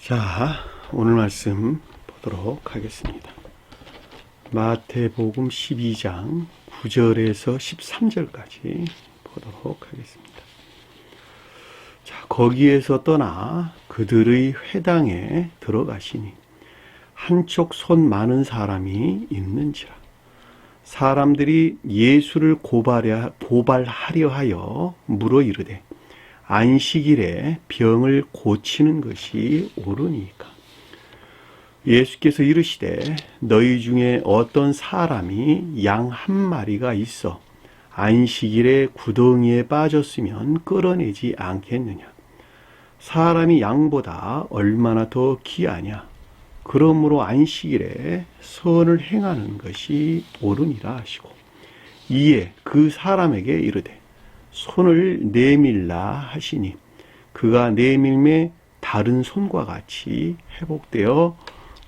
자, 오늘 말씀 보도록 하겠습니다. 마태복음 12장 9절에서 13절까지 보도록 하겠습니다. 자, 거기에서 떠나 그들의 회당에 들어가시니 한쪽 손 많은 사람이 있는지라. 사람들이 예수를 고발하려 하여 물어 이르되 안식일에 병을 고치는 것이 옳으니까. 예수께서 이르시되 너희 중에 어떤 사람이 양 한 마리가 있어 안식일에 구덩이에 빠졌으면 끌어내지 않겠느냐. 사람이 양보다 얼마나 더 귀하냐. 그러므로 안식일에 선을 행하는 것이 옳으니라 하시고, 이에 그 사람에게 이르되 손을 내밀라 하시니 그가 내밀매 다른 손과 같이 회복되어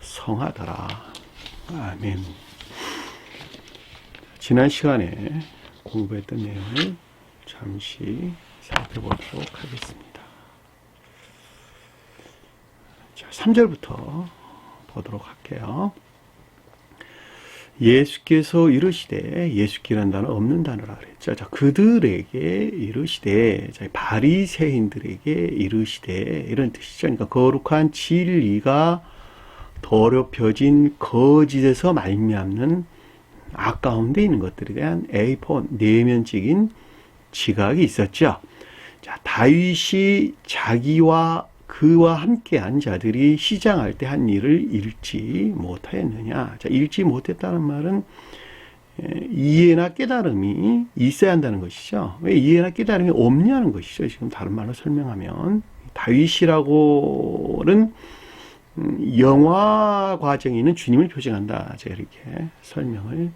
성하더라. 아멘. 지난 시간에 공부했던 내용을 잠시 살펴보도록 하겠습니다. 자, 3절부터 보도록 할게요. 예수께서 이르시되, 예수께라는 단어 없는 단어라 그랬죠. 자, 그들에게 이르시되, 자, 바리새인들에게 이르시되 이런 뜻이죠. 그러니까 거룩한 진리가 더럽혀진 거짓에서 말미암는 아까운데 있는 것들에 대한 A4 내면적인 지각이 있었죠. 자, 다윗이 자기와 그와 함께한 자들이 시장할 때 한 일을 읽지 못하였느냐. 자, 읽지 못했다는 말은 이해나 깨달음이 있어야 한다는 것이죠. 왜 이해나 깨달음이 없냐는 것이죠. 지금 다른 말로 설명하면 다윗이라고는 영화 과정에 있는 주님을 표징한다. 제가 이렇게 설명을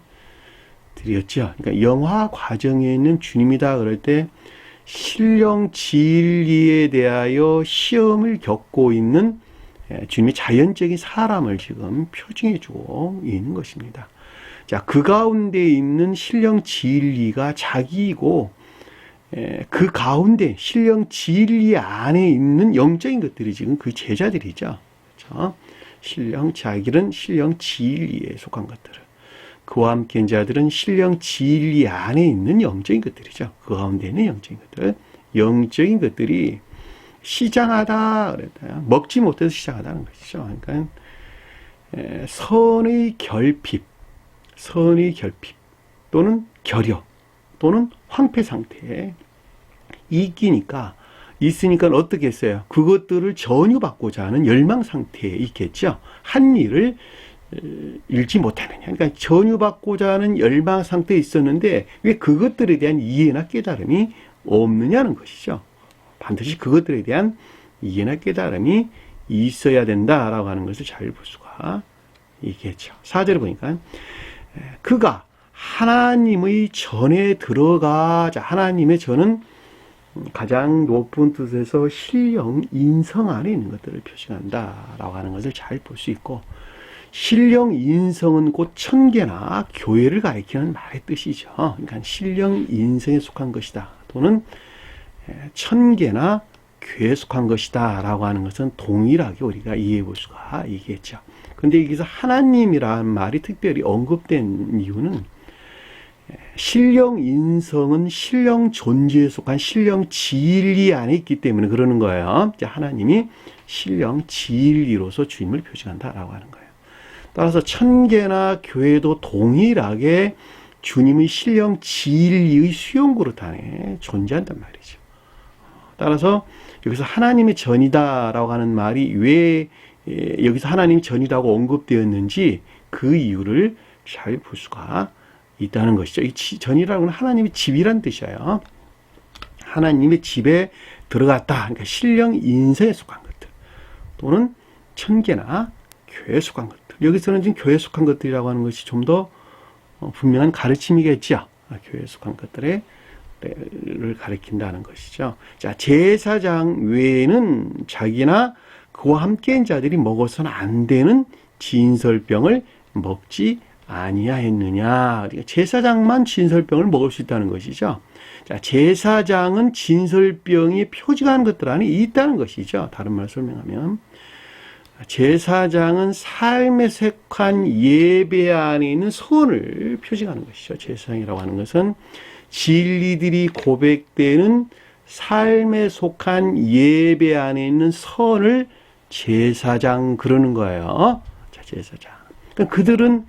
드렸죠. 그러니까 영화 과정에 있는 주님이다 그럴 때 신령 진리에 대하여 시험을 겪고 있는 주님의 자연적인 사람을 지금 표징해 주고 있는 것입니다. 자, 그 가운데 있는 신령 진리가 자기이고, 그 가운데 신령 진리 안에 있는 영적인 것들이 지금 그 제자들이죠. 그렇죠? 자기는 신령 진리에 속한 것들을, 그와 함께한 자들은 신령 진리 안에 있는 영적인 것들이죠. 그 가운데 있는 영적인 것들. 영적인 것들이 시장하다 그랬다. 먹지 못해서 시장하다는 것이죠. 그러니까 선의 결핍 또는 결여 또는 황폐 상태에 있으니까 어떻게 했어요? 그것들을 전유받고자 하는 열망 상태에 있겠죠. 한 일을 읽지 못하느냐. 그러니까 전유받고자 하는 열망 상태에 있었는데 왜 그것들에 대한 이해나 깨달음이 없느냐는 것이죠. 반드시 그것들에 대한 이해나 깨달음이 있어야 된다라고 하는 것을 잘 볼 수가 있겠죠. 4절을 보니까 그가 하나님의 전에 들어가자. 하나님의 전은 가장 높은 뜻에서 신령 인성 안에 있는 것들을 표시한다라고 하는 것을 잘 볼 수 있고, 신령 인성은 곧 천계나 교회를 가리키는 말의 뜻이죠. 그러니까 신령 인성에 속한 것이다 또는 천계나 교회에 속한 것이다 라고 하는 것은 동일하게 우리가 이해해 볼 수가 있겠죠. 그런데 여기서 하나님이라는 말이 특별히 언급된 이유는 신령 인성은 신령 존재에 속한 신령 진리 안에 있기 때문에 그러는 거예요. 하나님이 신령 진리로서 주님을 표징한다라고 하는 거예요. 따라서 천계나 교회도 동일하게 주님의 신령 진리의 수용그릇 안에 존재한단 말이죠. 따라서 여기서 하나님의 전이다라고 하는 말이 왜 여기서 하나님이 전이라고 언급되었는지 그 이유를 잘 볼 수가 있다는 것이죠. 이 전이라고 하는 하나님의 집이란 뜻이에요. 하나님의 집에 들어갔다. 그러니까 신령 인성에 속한 것들 또는 천계나 교회에 속한 것들. 여기서는 지금 교회에 속한 것들이라고 하는 것이 좀 더 분명한 가르침이겠죠. 교회에 속한 것들을 가리킨다는 것이죠. 자, 제사장 외에는 자기나 그와 함께한 자들이 먹어서는 안 되는 진설병을 먹지 아니하였느냐. 그러니까 제사장만 진설병을 먹을 수 있다는 것이죠. 자, 제사장은 진설병이 표징하는 것들 안에 있다는 것이죠. 다른 말로 설명하면 제사장은 삶에 속한 예배 안에 있는 선을 표징하는 것이죠. 제사장이라고 하는 것은 진리들이 고백되는 삶에 속한 예배 안에 있는 선을 제사장 그러는 거예요. 자, 제사장. 그러니까 그들은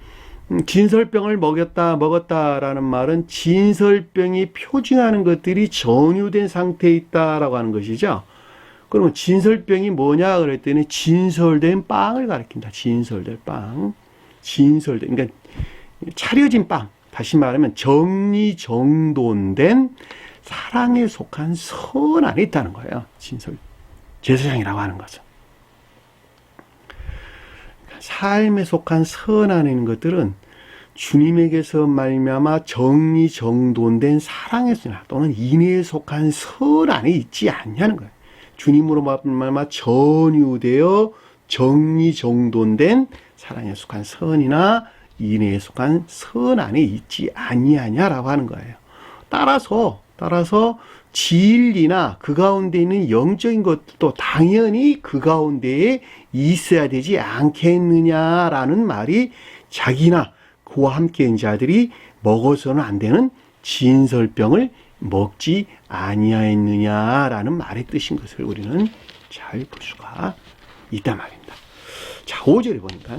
진설병을 먹었다라는 말은 진설병이 표징하는 것들이 전유된 상태에 있다라고 하는 것이죠. 그러면 진설병이 뭐냐 그랬더니 진설된 빵을 가리킨다. 진설된 빵. 그러니까 차려진 빵. 다시 말하면 정리정돈된 사랑에 속한 선 안에 있다는 거예요. 제사장이라고 하는 것은. 삶에 속한 선 안에 있는 것들은 주님에게서 말미암아 정리정돈된 사랑의 선 또는 인애에 속한 선 안에 있지 않냐는 거예요. 주님으로 말미암아 전유되어 정리정돈된 사랑에 속한 선이나 인애에 속한 선 안에 있지 아니하냐라고 하는 거예요. 따라서 진리나 그 가운데 있는 영적인 것도 당연히 그 가운데에 있어야 되지 않겠느냐라는 말이 자기나 그와 함께 있는 자들이 먹어서는 안 되는 진설병을 먹지 아니하였느냐라는 말의 뜻인 것을 우리는 잘 볼 수가 있단 말입니다. 자, 5절에 보니까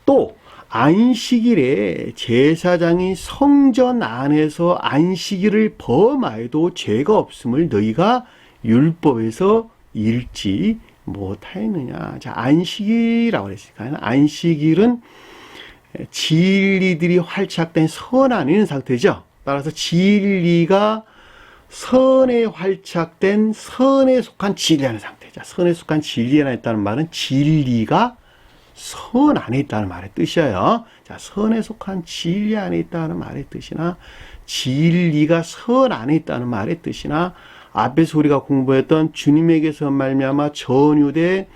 또 안식일에 제사장이 성전 안에서 안식일을 범하여도 죄가 없음을 너희가 율법에서 읽지 못하였느냐. 자, 안식일이라고 그랬으니까 안식일은 진리들이 활착된 선 안에 있는 상태죠. 따라서 진리가 선에 활착된 선에 속한 진리라는 상태죠. 선에 속한 진리 안에 있다는 말은 진리가 선 안에 있다는 말의 뜻이에요. 자, 선에 속한 진리 안에 있다는 말의 뜻이나 진리가 선 안에 있다는 말의 뜻이나 앞에서 우리가 공부했던 주님에게서 말미암아 전유된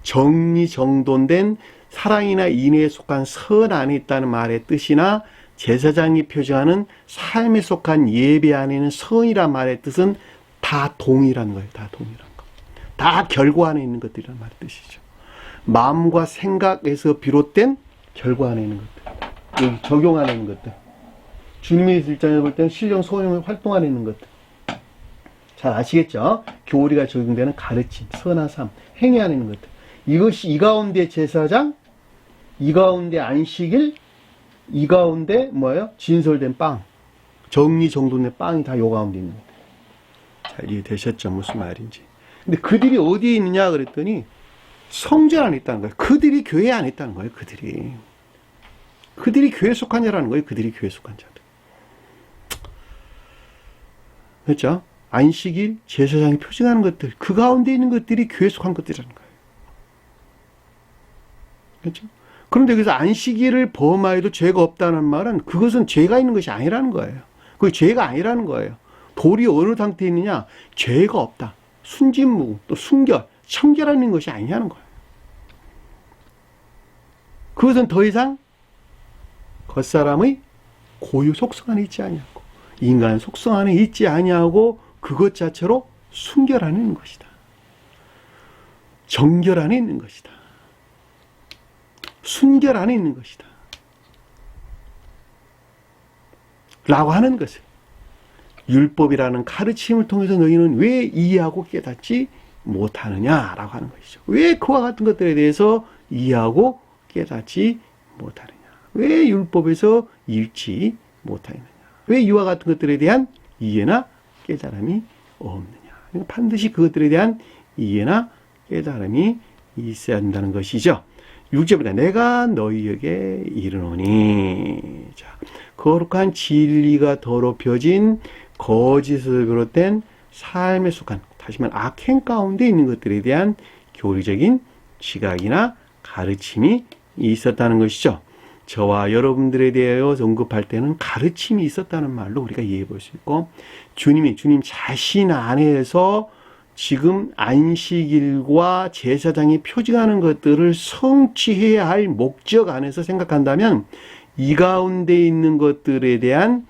정리정돈된 사랑이나 인애에 속한 선 안에 있다는 말의 뜻이나 제사장이 표정하는 삶에 속한 예배 안에 있는 선이란 말의 뜻은 다 동일한 거예요. 다 동일한 거. 다 결과 안에 있는 것들이란 말의 뜻이죠. 마음과 생각에서 비롯된 결과 안에 있는 것들. 여기 적용 안에 있는 것들. 주님의 일장에 볼 때는 신령, 소용, 활동 안에 있는 것들. 잘 아시겠죠? 교리가 적용되는 가르침, 선한 삶, 행위 안에 있는 것들. 이것이 이 가운데 제사장, 이 가운데 안식일, 이 가운데 뭐예요? 진설된 빵, 정리정돈된 빵이 다 요 가운데 있는 거예요. 잘 이해되셨죠? 무슨 말인지. 근데 그들이 어디에 있느냐 그랬더니 성전 안에 있다는 거예요. 그들이 교회 안에 있다는 거예요. 그들이 교회에 속한 자라는 거예요. 그들이 교회에 속한 자들. 그렇죠? 안식일, 제사장이 표징하는 것들, 그 가운데 있는 것들이 교회에 속한 것들이라는 거예요. 그렇죠? 그런데 여기서 안식일을 범하여도 죄가 없다는 말은 그것은 죄가 있는 것이 아니라는 거예요. 그게 죄가 아니라는 거예요. 돌이 어느 상태에 있느냐? 죄가 없다. 순진무, 또 순결, 청결하는 것이 아니냐는 거예요. 그것은 더 이상 겉사람의 고유 속성 안에 있지 아니하고 인간 속성 안에 있지 아니하고 그것 자체로 순결 안에 있는 것이다. 정결 안에 있는 것이다. 순결 안에 있는 것이다. 라고 하는 것을 율법이라는 가르침을 통해서 너희는 왜 이해하고 깨닫지 못하느냐라고 하는 것이죠. 왜 그와 같은 것들에 대해서 이해하고 깨닫지 못하느냐. 왜 율법에서 읽지 못하느냐. 왜 이와 같은 것들에 대한 이해나 깨달음이 없느냐. 반드시 그것들에 대한 이해나 깨달음이 있어야 한다는 것이죠. 6절입니다. 내가 너희에게 이르노니. 자, 거룩한 진리가 더럽혀진 거짓을 비롯된 삶에 속한, 다시 말하면 악행 가운데 있는 것들에 대한 교리적인 지각이나 가르침이 있었다는 것이죠. 저와 여러분들에 대하여 언급할 때는 가르침이 있었다는 말로 우리가 이해해 볼 수 있고, 주님 자신 안에서 지금 안식일과 제사장이 표징하는 것들을 성취해야 할 목적 안에서 생각한다면 이 가운데 있는 것들에 대한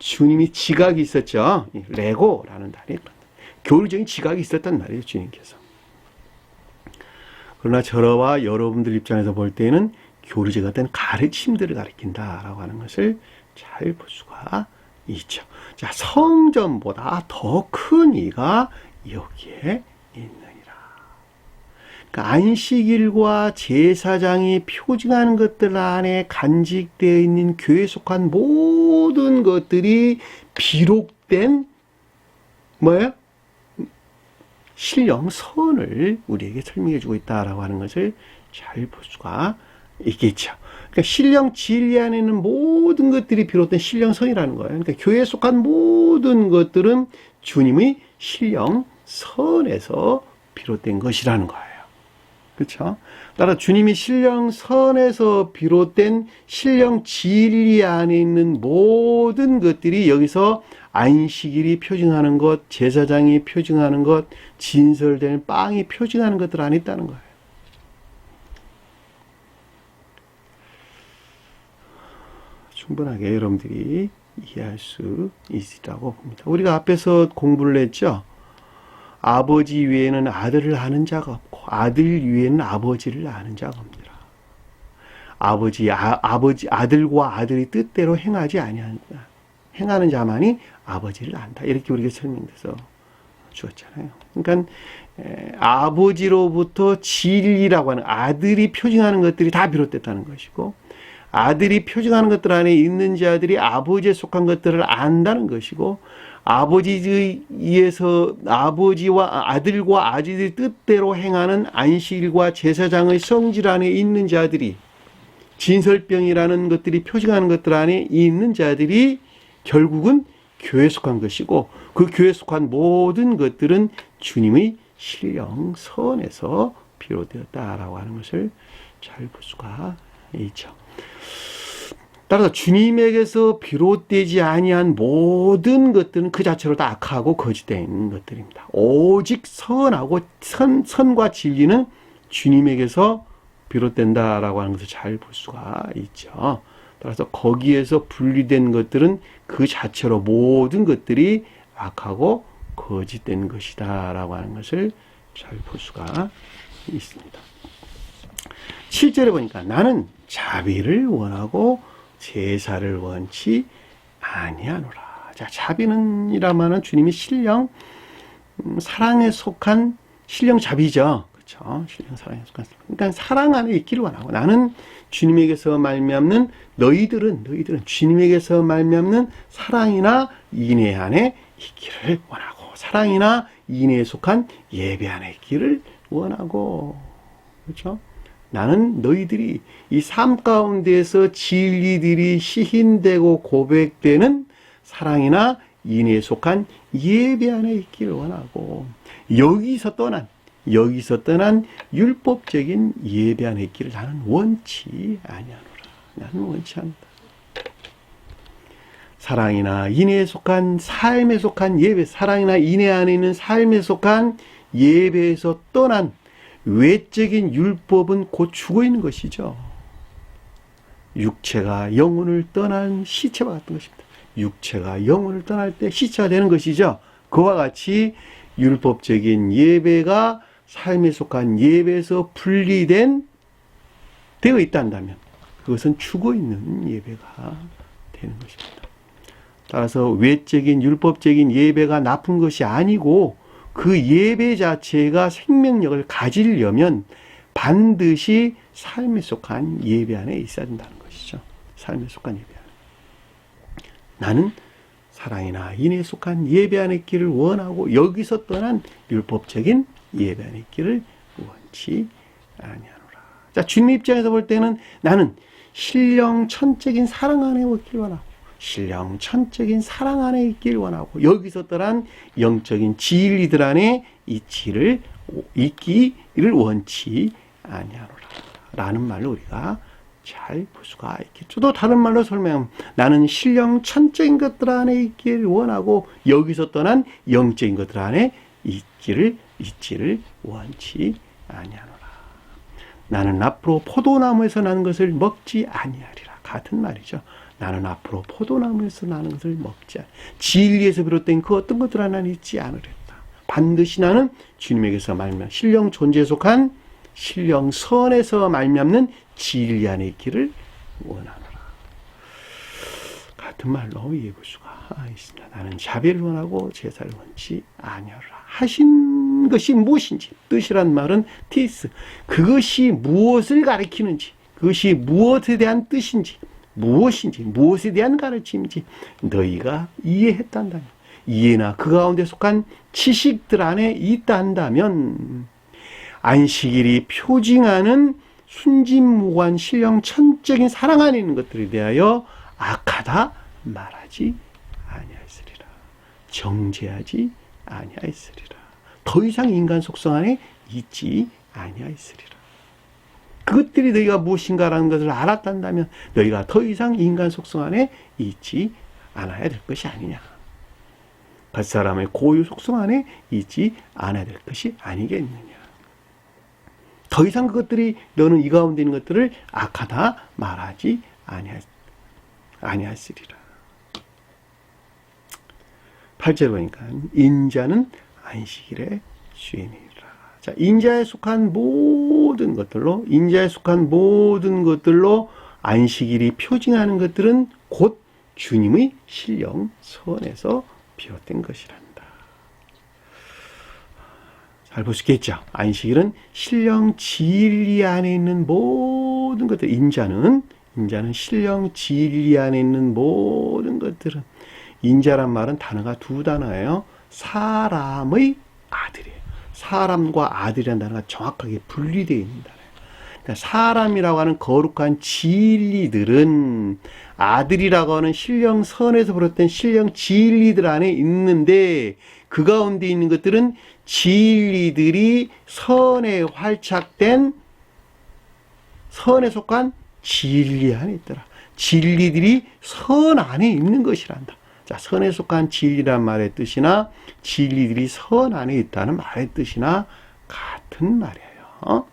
주님이 지각이 있었죠. 레고라는 단어에 교리적인 지각이 있었단 말이에요. 주님께서. 그러나 저와 여러분들 입장에서 볼 때는 교리제가 된 가르침들을 가리킨다라고 하는 것을 잘 볼 수가 있죠. 자, 성전보다 더 큰 이가 여기에 있느니라. 그러니까 안식일과 제사장이 표징하는 것들 안에 간직되어 있는 교회에 속한 모든 것들이 비록된 뭐예요? 신령선을 우리에게 설명해 주고 있다라고 하는 것을 잘 볼 수가 있겠죠. 그러니까 신령 진리 안에 있는 모든 것들이 비롯된 신령선이라는 거예요. 그러니까 교회에 속한 모든 것들은 주님의 신령선에서 비롯된 것이라는 거예요. 그렇죠? 따라 주님이 신령선에서 비롯된 신령 진리 안에 있는 모든 것들이 여기서 안식일이 표징하는 것, 제사장이 표징하는 것, 진설된 빵이 표징하는 것들 안에 있다는 거예요. 충분하게 여러분들이 이해할 수 있으리라고 봅니다. 우리가 앞에서 공부를 했죠. 아버지 위에는 아들을 아는 자가 없고 아들 위에는 아버지를 아는 자가 없느니라. 아들과 아들이 뜻대로 행하지 아니한다. 행하는 자만이 아버지를 안다. 이렇게 우리가 설명돼서 주었잖아요. 그러니까 아버지로부터 진리라고 하는 아들이 표징하는 것들이 다 비롯됐다는 것이고 아들이 표징하는 것들 안에 있는 자들이 아버지에 속한 것들을 안다는 것이고 아버지와 아들과 아들의 뜻대로 행하는 안식일과 제사장의 성질 안에 있는 자들이 진설병이라는 것들이 표징하는 것들 안에 있는 자들이 결국은 교회에 속한 것이고 그 교회에 속한 모든 것들은 주님의 신령선에서 비롯되었다라고 하는 것을 잘 볼 수가 있죠. 따라서 주님에게서 비롯되지 아니한 모든 것들은 그 자체로 다 악하고 거짓된 것들입니다. 오직 선과 진리는 주님에게서 비롯된다라고 하는 것을 잘 볼 수가 있죠. 따라서 거기에서 분리된 것들은 그 자체로 모든 것들이 악하고 거짓된 것이다라고 하는 것을 잘 볼 수가 있습니다. 7절에 보니까 나는 자비를 원하고 제사를 원치 아니하노라. 자, 자비는 이라면은 주님이 신령 사랑에 속한 신령 자비죠. 그렇죠? 신령 사랑에 속한. 그러니까 사랑 안에 있기를 원하고 나는 주님에게서 말미암는 너희들은 주님에게서 말미암는 사랑이나 인애 안에 있기를 원하고 사랑이나 인애에 속한 예배 안에 있기를 원하고 그렇죠? 나는 너희들이 이 삶 가운데에서 진리들이 시인되고 고백되는 사랑이나 인애에 속한 예배 안에 있기를 원하고 여기서 떠난 율법적인 예배 안에 있기를 나는 원치 아니하노라. 나는 원치 않다. 사랑이나 인애에 속한 삶에 속한 예배, 사랑이나 인애 안에 있는 삶에 속한 예배에서 떠난 외적인 율법은 곧 죽어 있는 것이죠. 육체가 영혼을 떠난 시체와 같은 것입니다. 육체가 영혼을 떠날 때 시체가 되는 것이죠. 그와 같이 율법적인 예배가 삶에 속한 예배에서 분리된 되어 있다면 그것은 죽어 있는 예배가 되는 것입니다. 따라서 외적인 율법적인 예배가 나쁜 것이 아니고 그 예배 자체가 생명력을 가지려면 반드시 삶에 속한 예배 안에 있어야 된다는 것이죠. 삶에 속한 예배 안에. 나는 사랑이나 인애에 속한 예배 안에 있기를 원하고 여기서 떠난 율법적인 예배 안에 있기를 원치 아니하노라. 자, 주님 입장에서 볼 때는 나는 신령천적인 사랑 안에 있기를 원하고 신령천적인 사랑 안에 있기를 원하고 여기서 떠난 영적인 진리들 안에 있기를 원치 아니하노라 라는 말로 우리가 잘 볼 수가 있겠죠. 또 다른 말로 설명하면 나는 신령천적인 것들 안에 있기를 원하고 여기서 떠난 영적인 것들 안에 있기를 원치 아니하노라. 나는 앞으로 포도나무에서 나는 것을 먹지 아니하리라. 같은 말이죠. 나는 앞으로 포도나무에서 나는 것을 먹지 진리에서 비롯된 그 어떤 것들 하나는 있지 않으리라. 반드시 나는 주님에게서 말미암아 신령 존재에 속한 신령 선에서 말미암는 진리안의 길을 원하노라. 같은 말로 예부수가 있습니다. 나는 자비를 원하고 제사를 원치 아니하라 하신 것이 무엇인지, 뜻이란 말은 티스, 그것이 무엇을 가리키는지, 그것이 무엇에 대한 뜻인지, 무엇인지, 무엇에 대한 가르침인지 너희가 이해했단다면, 이해나 그 가운데 속한 지식들 안에 있다 한다면 안식일이 표징하는 순진무구한 신령 천적인 사랑 안에 있는 것들에 대하여 악하다 말하지 아니하였으리라. 정죄하지 아니하였으리라. 더 이상 인간 속성 안에 있지 아니하였으리라. 그것들이 너희가 무엇인가라는 것을 알았단다면 너희가 더 이상 인간 속성 안에 있지 않아야 될 것이 아니냐. 갓사람의 고유 속성 안에 있지 않아야 될 것이 아니겠느냐. 더 이상 그것들이 너는 이 가운데 있는 것들을 악하다 말하지 아니하였으리라. 8절 보니까 인자는 안식일의 주인이라. 자, 인자에 속한 모든 것들로, 인자에 속한 모든 것들로 안식일이 표징하는 것들은 곧 주님의 신령 선에서 비롯된 것이란다. 잘 볼 수 있겠죠? 안식일은 신령 진리 안에 있는 모든 것들, 인자는 신령 진리 안에 있는 모든 것들은, 인자란 말은 단어가 두 단어예요. 사람의 아들이에요. 사람과 아들이라는 단어가 정확하게 분리되어 있는 단어예요. 그러니까 사람이라고 하는 거룩한 진리들은 아들이라고 하는 신령 선에서 비롯된 신령 진리들 안에 있는데, 그 가운데 있는 것들은 진리들이 선에 활착된, 선에 속한 진리 안에 있더라. 진리들이 선 안에 있는 것이란다. 자, 선에 속한 진리란 말의 뜻이나 진리들이 선 안에 있다는 말의 뜻이나 같은 말이에요.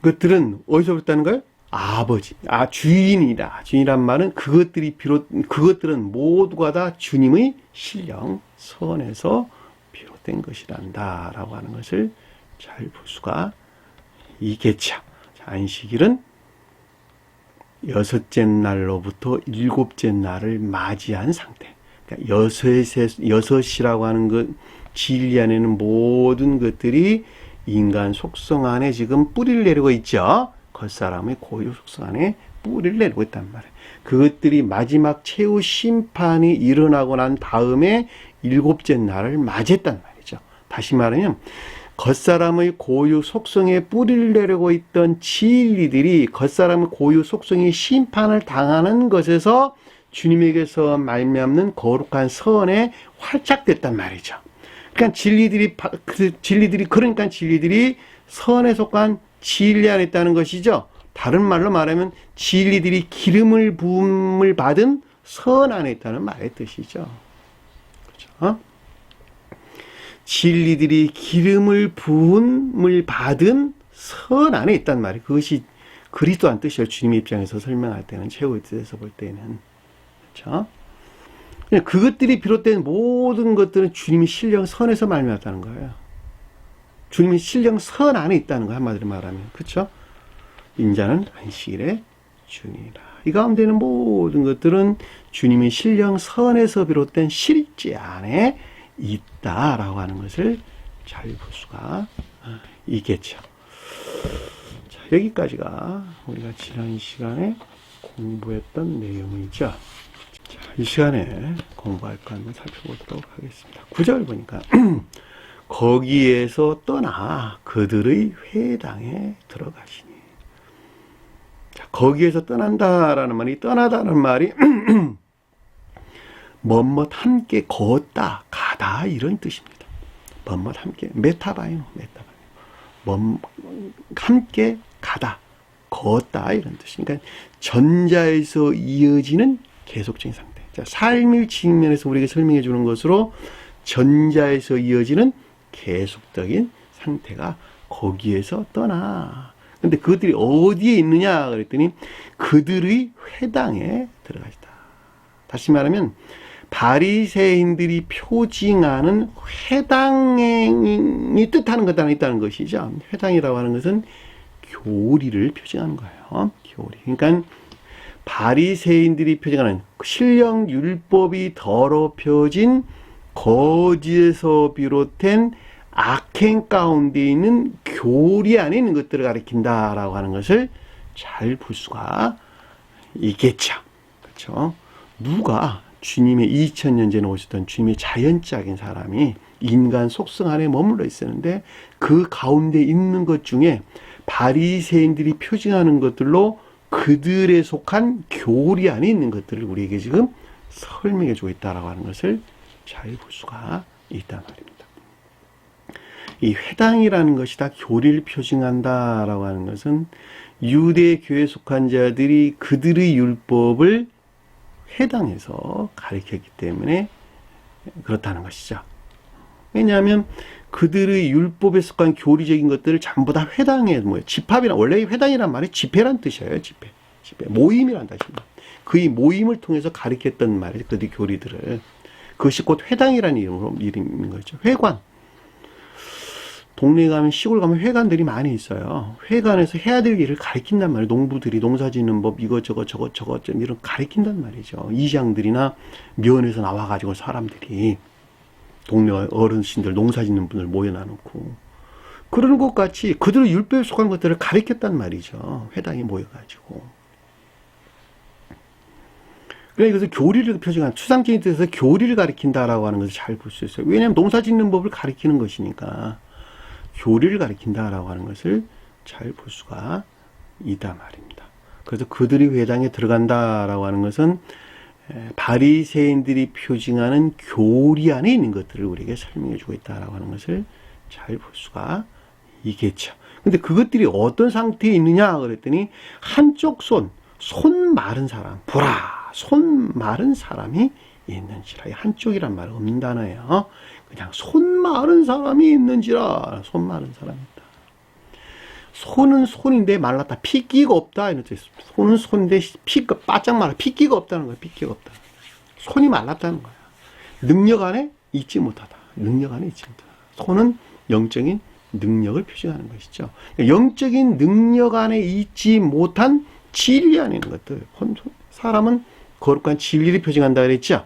그것들은 어디서 비롯다는 거예요? 아버지, 주인이라. 주인이란 말은 그것들은 모두가 다 주님의 신령 선에서 비롯된 것이란다 라고 하는 것을 잘 볼 수가 있겠죠. 안식일은 여섯째 날로부터 일곱째 날을 맞이한 상태. 그러니까 여섯이라고 하는 것, 진리 안에는 모든 것들이 인간 속성 안에 지금 뿌리를 내리고 있죠. 겉사람의 고유 속성 안에 뿌리를 내리고 있단 말이에요. 그것들이 마지막 최후 심판이 일어나고 난 다음에 일곱째 날을 맞이했단 말이죠. 다시 말하면 겉사람의 고유 속성에 뿌리를 내리고 있던 진리들이 겉사람의 고유 속성이 심판을 당하는 것에서 주님에게서 말미암는 거룩한 선에 활착됐단 말이죠. 그러니까 진리들이 선에 속한 진리 안에 있다는 것이죠. 다른 말로 말하면 진리들이 기름을 부음을 받은 선 안에 있다는 말의 뜻이죠. 그렇죠? 진리들이 기름을 부음을 받은 선 안에 있단 말이에요. 그것이 그리스도란 뜻이에요. 주님의 입장에서 설명할 때는, 최후의 뜻에서 볼 때는. 그렇죠? 그것들이 비롯된 모든 것들은 주님이 신령 선에서 말미암았다는 거예요. 주님이 신령 선 안에 있다는 거예요. 한마디로 말하면. 그렇죠? 인자는 안식일의 주님이라. 이 가운데 있는 모든 것들은 주님이 신령 선에서 비롯된 실제 안에 있다라고 하는 것을 잘 볼 수가 있겠죠. 자, 여기까지가 우리가 지난 시간에 공부했던 내용이죠. 자, 이 시간에 공부할 거 한번 살펴보도록 하겠습니다. 9절 보니까 거기에서 떠나 그들의 회당에 들어가시니. 자, 거기에서 떠난다라는 말이, 떠나다는 말이 뭐뭐 함께 걷다, 가다 이런 뜻입니다. 뭐뭐 함께, 메타바이노. 함께 가다, 걷다 이런 뜻. 그러니까 전자에서 이어지는 계속적인 상태. 자, 삶의 측면에서 우리에게 설명해 주는 것으로 전자에서 이어지는 계속적인 상태가 거기에서 떠나. 근데 그들이 어디에 있느냐 그랬더니 그들의 회당에 들어가시다. 다시 말하면 바리새인들이 표징하는 회당이 뜻하는 것 하나 있다는 것이죠. 회당이라고 하는 것은 교리를 표징하는 거예요. 교리. 그러니까 바리새인들이 표징하는 신령 율법이 더럽혀진 거짓에서 비롯된 악행 가운데 있는 교리 안에 있는 것들을 가리킨다라고 하는 것을 잘 볼 수가 있겠죠. 그렇죠? 누가 주님의 2000년 전에 오셨던 주님의 자연적인 사람이 인간 속성 안에 머물러 있었는데 그 가운데 있는 것 중에 바리새인들이 표징하는 것들로 그들에 속한 교리 안에 있는 것들을 우리에게 지금 설명해 주고 있다라고 하는 것을 잘 볼 수가 있단 말입니다. 이 회당이라는 것이 다 교리를 표징한다라고 하는 것은 유대 교회에 속한 자들이 그들의 율법을 회당에서 가르쳤기 때문에 그렇다는 것이죠. 왜냐하면 그들의 율법에 속한 교리적인 것들을 전부 다 회당에 집합이란 원래 회당이란 말이 집회란 뜻이에요. 집회 모임이란 뜻입니다. 그의 모임을 통해서 가르쳤던 말이죠. 그들의 교리들을 그것이 곧 회당이라는 이름인 거죠. 회관. 동네 가면 시골 가면 회관들이 많이 있어요. 회관에서 해야 될 일을 가르친단 말이에요. 농부들이 농사 짓는 법 이것저것 이런 가르친단 말이죠. 이장들이나 면에서 나와가지고 사람들이 동네 어르신들 농사 짓는 분들 모여놔놓고 그러는 것 같이 그들의 율법에 속한 것들을 가르쳤단 말이죠. 회당에 모여가지고. 그래서 교리를 표징한 추상적인 뜻에서 교리를 가르친다라고 하는 것을 잘 볼 수 있어요. 왜냐하면 농사 짓는 법을 가르치는 것이니까 교리를 가르친다라고 하는 것을 잘 볼 수가 있단 말입니다. 그래서 그들이 회당에 들어간다라고 하는 것은 바리새인들이 표징하는 교리 안에 있는 것들을 우리에게 설명해 주고 있다라고 하는 것을 잘 볼 수가 있겠죠. 근데 그것들이 어떤 상태에 있느냐 그랬더니 한쪽 손 마른 사람 보라 손 마른 사람이 있는지라. 한쪽이란 말은 없는 단어예요. 그냥 손 마른 사람이 있는지라. 손 마른 사람이 있다. 손은 손인데 말랐다. 핏기가 없다. 이런 뜻. 손은 손인데 피가 바짝 말라. 핏기가 없다는 거야. 핏기가 없다. 손이 말랐다는 거야. 능력 안에 있지 못하다. 능력 안에 있지 못하다. 손은 영적인 능력을 표시하는 것이죠. 영적인 능력 안에 있지 못한 진리 안에 있는 것들. 사람은 거룩한 진리를 표징한다 그랬죠.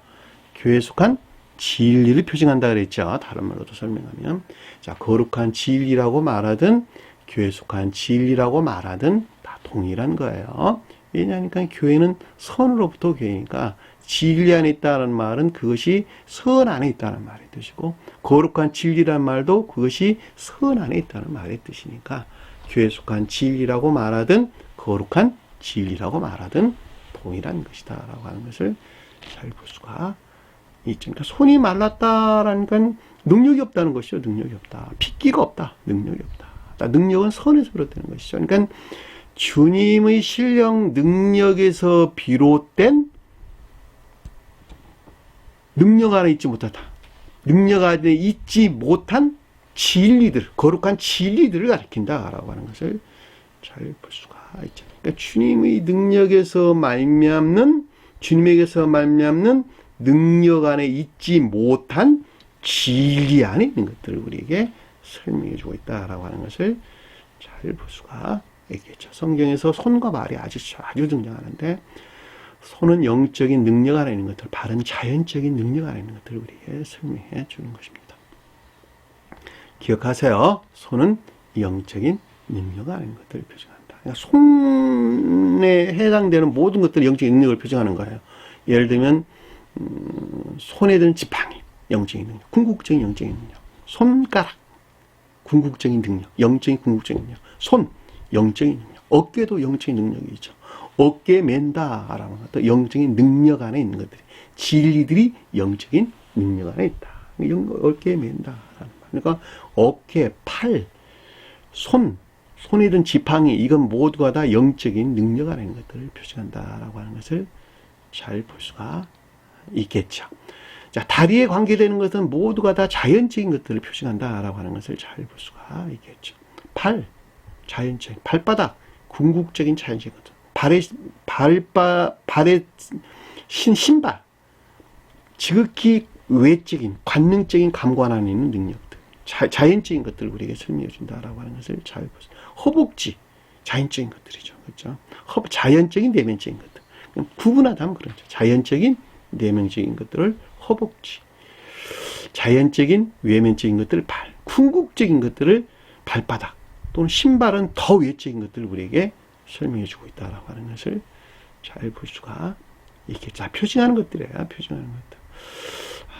교회에 속한 진리를 표징한다 그랬죠. 다른 말로도 설명하면. 자, 거룩한 진리라고 말하든 교회에 속한 진리라고 말하든 다 동일한 거예요. 왜냐하니까 교회는 선으로부터 교회니까 진리 안에 있다는 말은 그것이 선 안에 있다는 말의 뜻이고 거룩한 진리란 말도 그것이 선 안에 있다는 말의 뜻이니까 교회에 속한 진리라고 말하든 거룩한 진리라고 말하든 동일한 것이다 라고 하는 것을 잘 볼 수가 있죠. 그러니까 손이 말랐다라는 건 능력이 없다는 것이죠. 능력이 없다. 핏기가 없다. 능력이 없다. 능력은 선에서 비롯되는 것이죠. 그러니까 주님의 신령 능력에서 비롯된 능력 안에 있지 못하다. 능력 안에 있지 못한 진리들, 거룩한 진리들을 가리킨다라고 하는 것을 잘 볼 수가 있죠. 그러니까 주님의 능력에서 말미암는 주님에게서 말미암는 능력 안에 있지 못한 진리 안에 있는 것들을 우리에게 설명해 주고 있다라고 하는 것을 잘 볼 수가 있겠죠. 성경에서 손과 말이 아주 등장하는데 손은 영적인 능력 안에 있는 것들, 발은 자연적인 능력 안에 있는 것들을 우리에게 설명해 주는 것입니다. 기억하세요. 손은 영적인 능력 안에 있는 것들을 표징한다. 그러니까 손에 해당되는 모든 것들이 영적인 능력을 표징하는 거예요. 예를 들면 손에 드는 지팡이, 영적인 능력, 궁극적인 영적인 능력, 손가락, 궁극적인 능력, 영적인 궁극적인 능력, 손, 영적인 능력, 어깨도 영적인 능력이 있죠. 어깨에 맨다라는 것도 영적인 능력 안에 있는 것들이 진리들이 영적인 능력 안에 있다. 어깨에 맨다라는 말. 그러니까 어깨, 팔, 손에 든 지팡이 이건 모두가 다 영적인 능력 안에 있는 것들을 표시한다라고 하는 것을 잘 볼 수가 있겠죠. 자, 다리에 관계되는 것은 모두가 다 자연적인 것들을 표시한다라고 하는 것을 잘 볼 수가 있겠죠. 팔, 자연적인 발바닥, 궁극적인 자연적인 것. 발의 신발, 지극히 외적인 관능적인 감관 안에 있는 능력들, 자연적인 것들을 우리에게 설명해 준다라고 하는 것을 잘 보세요. 허복지, 자연적인 것들이죠. 그렇죠? 자연적인 내면적인 것들. 그냥 구분하자면 그렇죠. 자연적인 내면적인 것들을 허복지, 자연적인 외면적인 것들을 궁극적인 것들을 발바닥 또는 신발은 더 외적인 것들을 우리에게 설명해 주고 있다라고 하는 것을 잘 볼 수가 있겠죠. 표징하는 것들이에요. 표징하는 것들.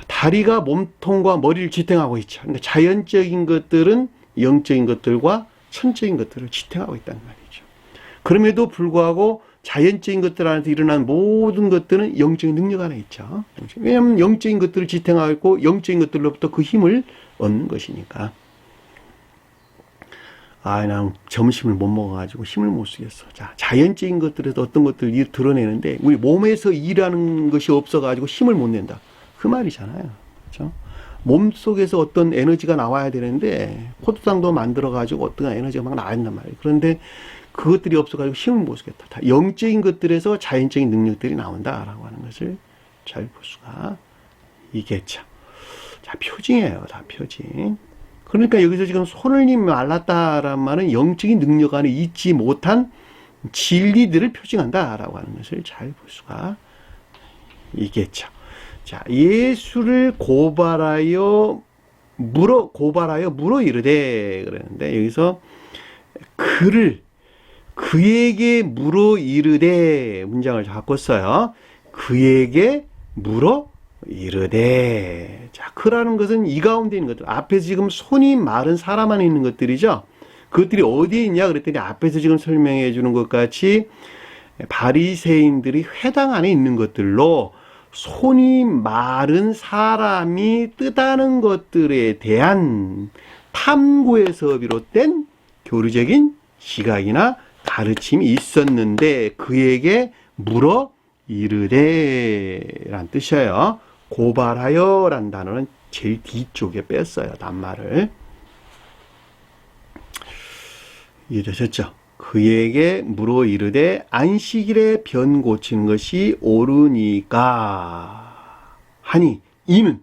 다리가 몸통과 머리를 지탱하고 있죠. 근데 자연적인 것들은 영적인 것들과 천적인 것들을 지탱하고 있다는 말이죠. 그럼에도 불구하고 자연적인 것들 안에서 일어난 모든 것들은 영적인 능력 안에 있죠. 왜냐하면 영적인 것들을 지탱하고 있고 영적인 것들로부터 그 힘을 얻는 것이니까. 난 점심을 못 먹어가지고 힘을 못 쓰겠어. 자, 자연적인 것들에서 어떤 것들을 드러내는데 우리 몸에서 일하는 것이 없어가지고 힘을 못 낸다. 그 말이잖아요. 그렇죠? 몸 속에서 어떤 에너지가 나와야 되는데 포도당도 만들어가지고 어떤 에너지가 막 나와야 된단 말이에요. 그런데 그것들이 없어가지고 힘을 못 쓰겠다. 다 영적인 것들에서 자연적인 능력들이 나온다라고 하는 것을 잘 볼 수가 있겠죠. 자, 표징이에요. 다 표징. 그러니까 여기서 지금 손을 말랐다라는 말은 영적인 능력 안에 있지 못한 진리들을 표징한다라고 하는 것을 잘 볼 수가 있겠죠. 자, 예수를 고발하여 물어 이르되 그러는데 여기서 그에게 물어 이르되 문장을 바꿨어요. 그에게 물어 이르되. 자, 그라는 것은 이 가운데 있는 것들. 앞에서 지금 손이 마른 사람 안에 있는 것들이죠. 그것들이 어디에 있냐 그랬더니 앞에서 지금 설명해 주는 것 같이 바리새인들이 회당 안에 있는 것들로 손이 마른 사람이 뜻하는 것들에 대한 탐구에서 비롯된 교리적인 시각이나 가르침이 있었는데 그에게 물어 이르되 란 뜻이에요. 고발하여 란 단어는 제일 뒤쪽에 뺐어요. 낱말을. 이해되셨죠? 그에게 물어 이르되 안식일에 변 고치는 것이 옳으니까 하니 이는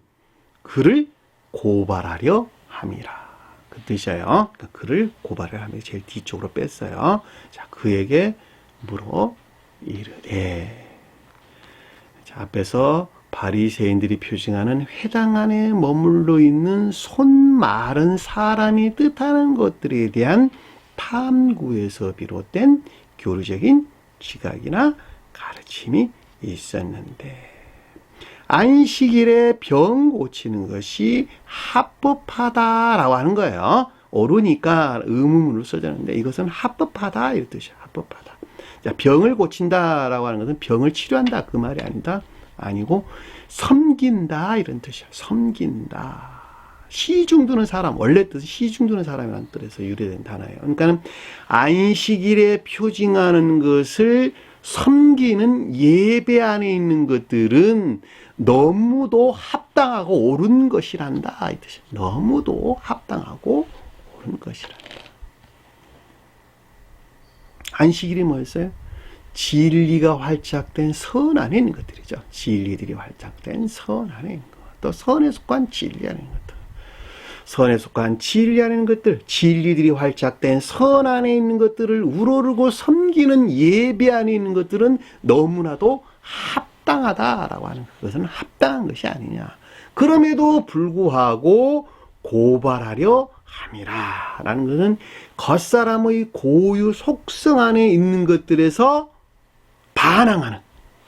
그를 고발하려 함이라. 그 뜻이에요. 그러니까 그를 고발하려 함이 제일 뒤쪽으로 뺐어요. 자, 그에게 물어 이르되. 자, 앞에서 바리새인들이 표징하는 회당 안에 머물러 있는 손 마른 사람이 뜻하는 것들에 대한 탐구에서 비롯된 교리적인 지각이나 가르침이 있었는데 안식일에 병 고치는 것이 합법하다라고 하는 거예요. 옳으니까 의문문으로 써졌는데 이것은 합법하다 이런 뜻이에요. 합법하다. 자, 병을 고친다라고 하는 것은 병을 치료한다 그 말이 아니다. 아니고 섬긴다 이런 뜻이야. 섬긴다. 시중두는 사람, 원래 뜻은 시중두는 사람이라는 뜻에서 유래된 단어예요. 그러니까 안식일에 표징하는 것을 섬기는 예배 안에 있는 것들은 너무도 합당하고 옳은 것이란다 이 뜻이에요. 너무도 합당하고 옳은 것이란다. 안식일이 뭐였어요? 진리가 활착된 선 안에 있는 것들이죠. 진리들이 활착된 선 안에 있는 것. 또 선에 속한 진리 안에 있는 것들. 선에 속한 진리 안에 있는 것들. 진리들이 활착된 선 안에 있는 것들을 우러르고 섬기는 예배 안에 있는 것들은 너무나도 합당하다라고 하는 그것은 합당한 것이 아니냐. 그럼에도 불구하고 고발하려 함이라 라는 것은 겉사람의 고유 속성 안에 있는 것들에서 반항하는,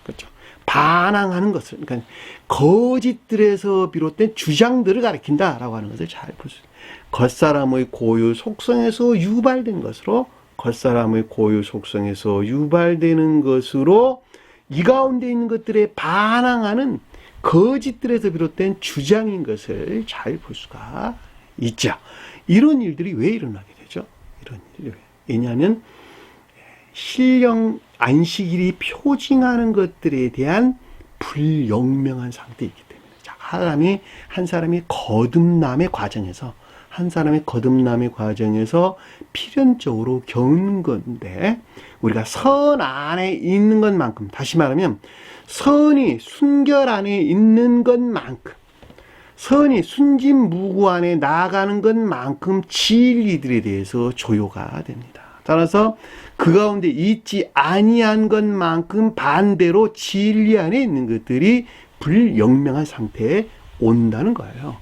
그렇죠. 반항하는 것을, 그러니까 거짓들에서 비롯된 주장들을 가리킨다라고 하는 것을 잘 볼 수 있어요. 겉사람의 고유 속성에서 유발된 것으로, 겉사람의 고유 속성에서 유발되는 것으로 이 가운데 있는 것들에 반항하는 거짓들에서 비롯된 주장인 것을 잘 볼 수가 있죠. 이런 일들이 왜 일어나게 되죠? 이런 일이. 왜냐하면 안식일이 표징하는 것들에 대한 불영명한 상태이기 때문에. 자, 한 사람이 거듭남의 과정에서 한 사람의 거듭남의 과정에서 필연적으로 겪는 건데, 우리가 선 안에 있는 것만큼, 다시 말하면 선이 순결 안에 있는 것만큼, 선이 순진무구 안에 나아가는 것만큼 진리들에 대해서 조요가 됩니다. 따라서 그 가운데 있지 아니한 것만큼 반대로 진리 안에 있는 것들이 불영명한 상태에 온다는 거예요.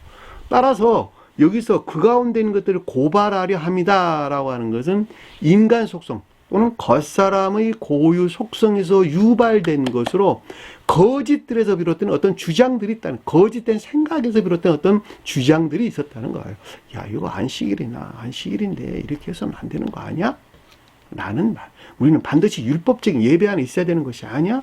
따라서 여기서 그 가운데 있는 것들을 고발하려 합니다라고 하는 것은 인간 속성 또는 겉사람의 고유 속성에서 유발된 것으로 거짓들에서 비롯된 어떤 주장들이 있다는, 거짓된 생각에서 비롯된 어떤 주장들이 있었다는 거예요. 야, 이거 안식일인데 이렇게 해서는 안 되는 거 아니야? 라는 말. 우리는 반드시 율법적인 예배 안에 있어야 되는 것이 아니야?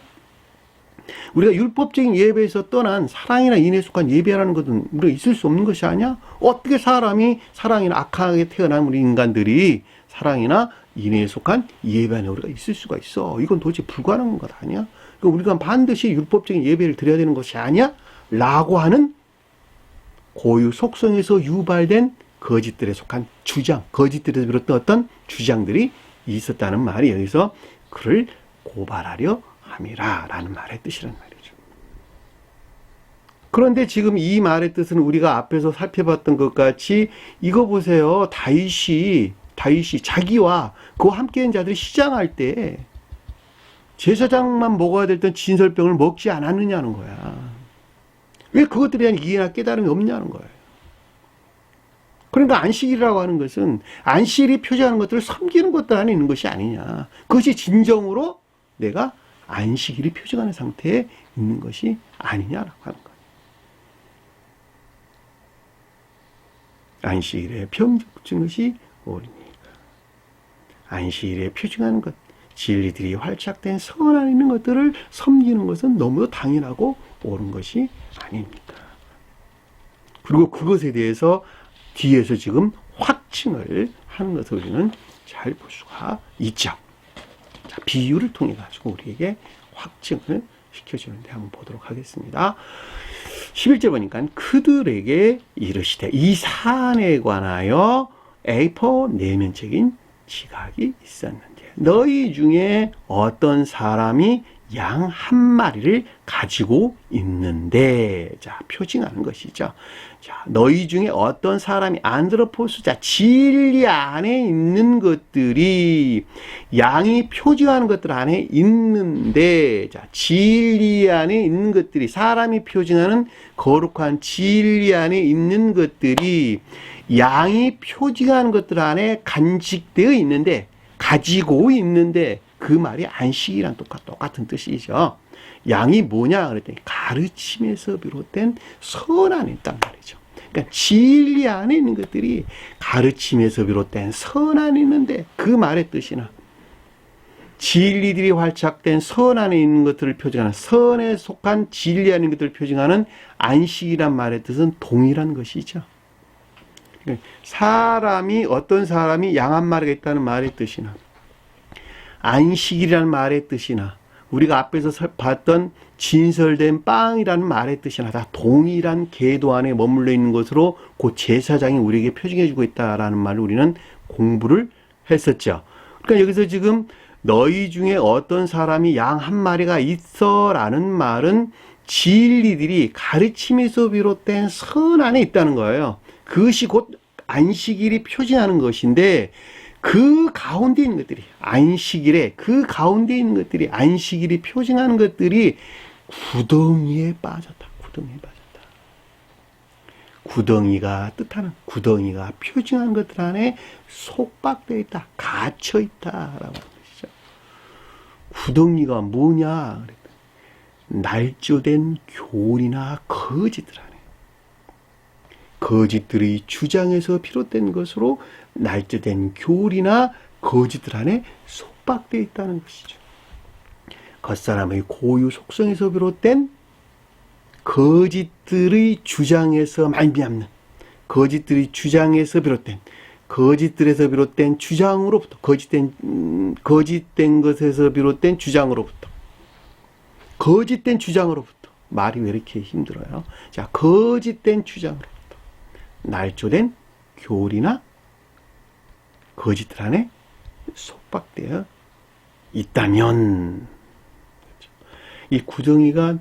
우리가 율법적인 예배에서 떠난 사랑이나 인애에 속한 예배라는 것은 우리가 있을 수 없는 것이 아니야? 어떻게 사랑이나 악하게 태어난 우리 인간들이 사랑이나 인애에 속한 예배 안에 우리가 있을 수가 있어? 이건 도저히 불가능한 것 아니야? 그러니까 우리가 반드시 율법적인 예배를 드려야 되는 것이 아니야? 라고 하는 고유 속성에서 유발된 거짓들에 속한 주장, 거짓들에서 비롯된 어떤 주장들이 있었다는 말이 여기서 그를 고발하려 함이라 라는 말의 뜻이란 말이죠. 그런데 지금 이 말의 뜻은 우리가 앞에서 살펴봤던 것 같이 이거 보세요. 다윗이 자기와 그와 함께한 자들이 시장할 때 제사장만 먹어야 됐던 진설병을 먹지 않았느냐는 거야. 왜 그것들에 대한 이해나 깨달음이 없냐는 거예요. 그러니까 안식일이라고 하는 것은 안식일이 표시하는 것들을 섬기는 것들 안에 있는 것이 아니냐. 그것이 진정으로 내가 안식일이 표시하는 상태에 있는 것이 아니냐라고 하는 거예요. 안식일에 평적진 것이 옳으니까. 안식일에 표징하는 것, 진리들이 활착된 선 안에 있는 것들을 섬기는 것은 너무도 당연하고 옳은 것이 아닙니다. 그리고 그것에 대해서 뒤에서 지금 확증을 하는 것을 우리는 잘 볼 수가 있죠. 자, 비유를 통해 가지고 우리에게 확증을 시켜주는데 한번 보도록 하겠습니다. 11절 보니까 그들에게 이르시되 이 사안에 관하여 A4 내면적인 지각이 있었는데 너희 중에 어떤 사람이 양 한 마리를 가지고 있는데, 자, 표징하는 것이죠. 자, 너희 중에 어떤 사람이 안드로포스, 자, 진리 안에 있는 것들이 양이 표징하는 것들 안에 있는데, 자, 진리 안에 있는 것들이 사람이 표징하는 거룩한 진리 안에 있는 것들이 양이 표징하는 것들 안에 간직되어 있는데, 가지고 있는데, 그 말이 안식이랑 똑같은 뜻이죠. 양이 뭐냐 그랬더니 가르침에서 비롯된 선 안에 있단 말이죠. 그러니까 진리 안에 있는 것들이 가르침에서 비롯된 선 안에 있는데 그 말의 뜻이나 진리들이 활착된 선 안에 있는 것들을 표징하는, 선에 속한 진리 안에 있는 것들을 표징하는 안식이란 말의 뜻은 동일한 것이죠. 어떤 사람이 양 한 마리가 있다는 말의 뜻이나 안식이라는 말의 뜻이나 우리가 앞에서 봤던 진설된 빵이라는 말의 뜻이나 다 동일한 궤도 안에 머물러 있는 것으로 그 제사장이 우리에게 표징해주고 있다라는 말을 우리는 공부를 했었죠. 그러니까 여기서 지금 너희 중에 어떤 사람이 양 한 마리가 있어라는 말은 진리들이 가르침에서 비롯된 선 안에 있다는 거예요. 그것이 곧 안식일이 표징하는 것인데 그 가운데 있는 것들이 안식일에 안식일이 표징하는 것들이 구덩이에 빠졌다. 구덩이가 뜻하는 구덩이가 표징하는 것들 안에 속박되어 있다. 갇혀 있다라고 하는 것이죠. 구덩이가 뭐냐? 날조된 교리나 거짓들 안에 거짓들의 주장에서 비롯된 것으로 날조된 교리나 거짓들 안에 속박되어 있다는 것이죠. 겉사람의 고유 속성에서 비롯된 거짓들의 주장에서 말미암는 거짓들의 주장에서 비롯된 거짓들에서 비롯된 주장으로부터 거짓된 것에서 비롯된 주장으로부터 말이 왜 이렇게 힘들어요? 자, 거짓된 주장으로부터 날조된 교리나 거짓들 안에 속박되어 있다면, 이 구덩이가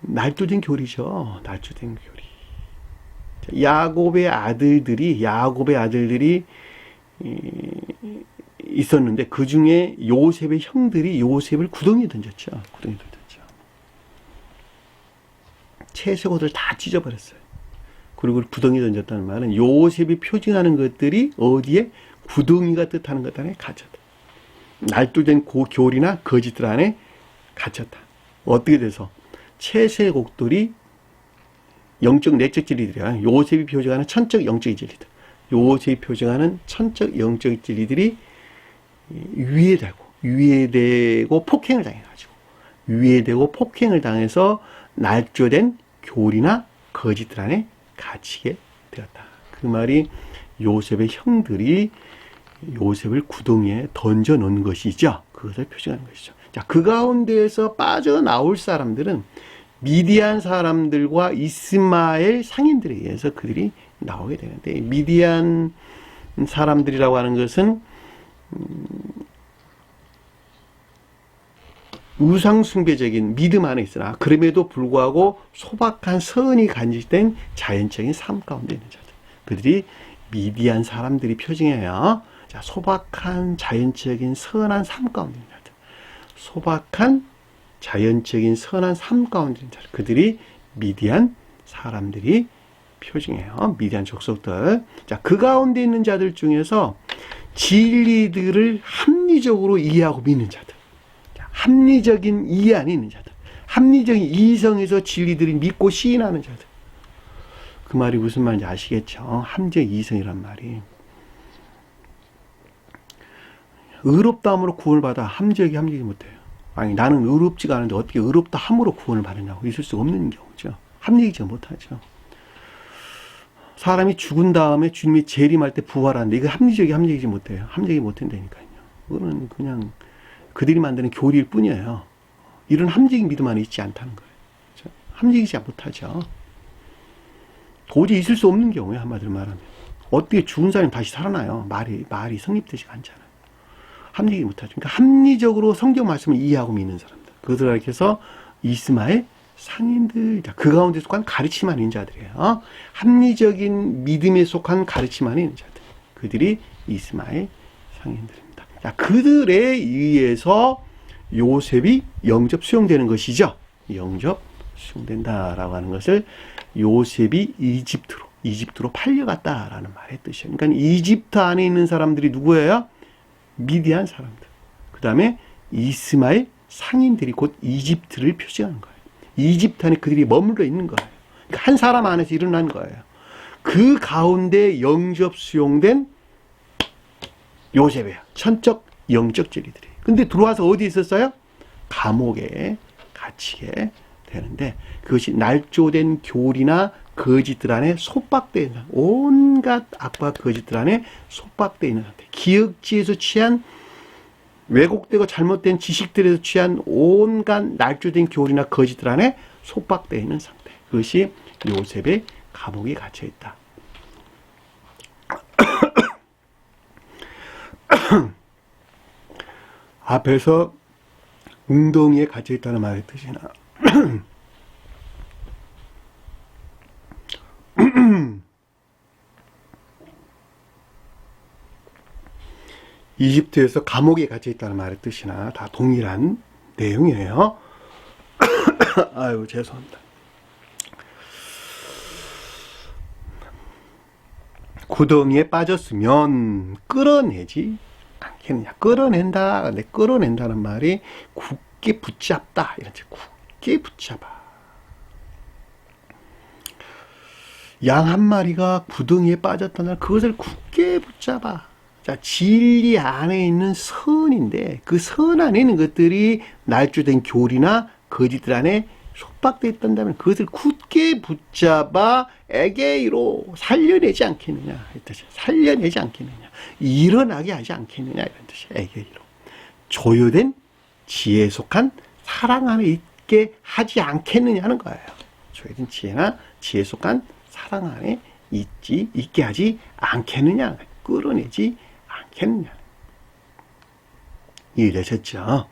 날조된 교리죠. 날조된 교리. 야곱의 아들들이 있었는데 그 중에 요셉의 형들이 요셉을 구덩이에 던졌죠. 구덩이에 던졌죠. 채색옷을 다 찢어버렸어요. 그리고 구덩이에 던졌다는 말은 요셉이 표징하는 것들이 어디에? 구덩이가 뜻하는 것 안에 갇혔다. 날조된 교리나 거짓들 안에 갇혔다. 어떻게 돼서? 채색옷들이 영적 내적 진리들이야. 요셉이 표징하는 천적 영적 진리들. 요셉이 표징하는 천적 영적 진리들이 유예되고 폭행을 당해가지고 유예되고 폭행을 당해서 날조된 교리나 거짓들 안에 갇히게 되었다. 그 말이 요셉의 형들이 요셉을 구덩이에 던져 놓은 것이죠. 그것을 표징하는 것이죠. 자, 그 가운데에서 빠져나올 사람들은 미디안 사람들과 이스마엘 상인들에 의해서 그들이 나오게 되는데, 미디안 사람들이라고 하는 것은 우상숭배적인 믿음 안에 있으나 그럼에도 불구하고 소박한 선이 간직된 자연적인 삶 가운데 있는 자들, 그들이 미디안 사람들이 표징해요. 자, 소박한 자연적인 선한 삶 가운데 있는 자들, 소박한 자연적인 선한 삶 가운데 있는 자들, 그들이 미디안 사람들이 표징해요. 미디안 족속들. 자, 그 가운데 있는 자들 중에서 진리들을 합리적으로 이해하고 믿는 자들, 합리적인 이해 안에 있는 자들, 합리적인 이성에서 진리들을 믿고 시인하는 자들. 그 말이 무슨 말인지 아시겠죠? 합리적 이성이란 말이, 의롭다함으로 구원을 받아 합리적이 못해요. 아니, 나는 의롭지가 않은데 어떻게 의롭다 함으로 구원을 받느냐고, 있을 수 없는 경우죠. 합리적이지 못하죠. 사람이 죽은 다음에 주님이 재림할 때 부활하는데 이거 합리적이지 못해요. 합리적이 못한다니까요. 그거는 그냥 그들이 만드는 교리일 뿐이에요. 이런 합리적인 믿음 안에 있지 않다는 거예요. 그렇죠? 합리적이지 못하죠. 도저히 있을 수 없는 경우에, 한마디로 말하면. 어떻게 죽은 사람이 다시 살아나요? 말이 성립되지가 않잖아요. 합리적이지 못하죠. 그러니까 합리적으로 성경 말씀을 이해하고 믿는 사람들. 그들을 이렇게해서 이스마엘 상인들, 그 가운데 속한 가르침 안에 있는 자들이에요. 합리적인 믿음에 속한 가르침 안에 있는 자들. 그들이 이스마엘 상인들입니다. 자, 그들에 의해서 요셉이 영접 수용되는 것이죠. 영접 수용된다라고 하는 것을 요셉이 이집트로 팔려갔다라는 말의 뜻이에요. 그러니까 이집트 안에 있는 사람들이 누구예요? 미디안 사람들. 그 다음에 이스마엘 상인들이 곧 이집트를 표시하는 거예요. 이집트 안에 그들이 머물러 있는 거예요. 그러니까 한 사람 안에서 일어난 거예요. 그 가운데 영접 수용된 요셉이에요. 천적 영적 진리들이. 근데 들어와서 어디 있었어요? 감옥에 갇히게 되는데, 그것이 날조된 교리나 거짓들 안에 속박되어 있는, 온갖 악과 거짓들 안에 속박되어 있는 상태. 기억지에서 취한 왜곡되고 잘못된 지식들에서 취한 온갖 날조된 교리나 거짓들 안에 속박되어 있는 상태. 그것이 요셉의 감옥에 갇혀 있다. 앞에서 웅덩이에 갇혀 있다는 말의 뜻이나 이집트에서 감옥에 갇혀 있다는 말의 뜻이나 다 동일한 내용이에요. 아유, 죄송합니다. 구덩이에 빠졌으면 끌어내지 않겠느냐. 끌어낸다. 근데 끌어낸다는 말이 굳게 붙잡다. 이런 뜻. 굳게 붙잡아. 양 한 마리가 구덩이에 빠졌다는 그것을 굳게 붙잡아. 자, 진리 안에 있는 선인데 그 선 안에 있는 것들이 날조된 교리나 거짓들 안에 속박되어 있다면 그것을 굳게 붙잡아 에게이로 살려내지 않겠느냐. 살려내지 않겠느냐. 일어나게 하지 않겠느냐. 이런 뜻이에요. 에게이로. 조효된 지혜에 속한 사랑 안에 있게 하지 않겠느냐는 거예요. 조효된 지혜나 지혜에 속한 사랑 안에 있게 하지 않겠느냐, 끌어내지 않겠느냐. 이해되셨죠?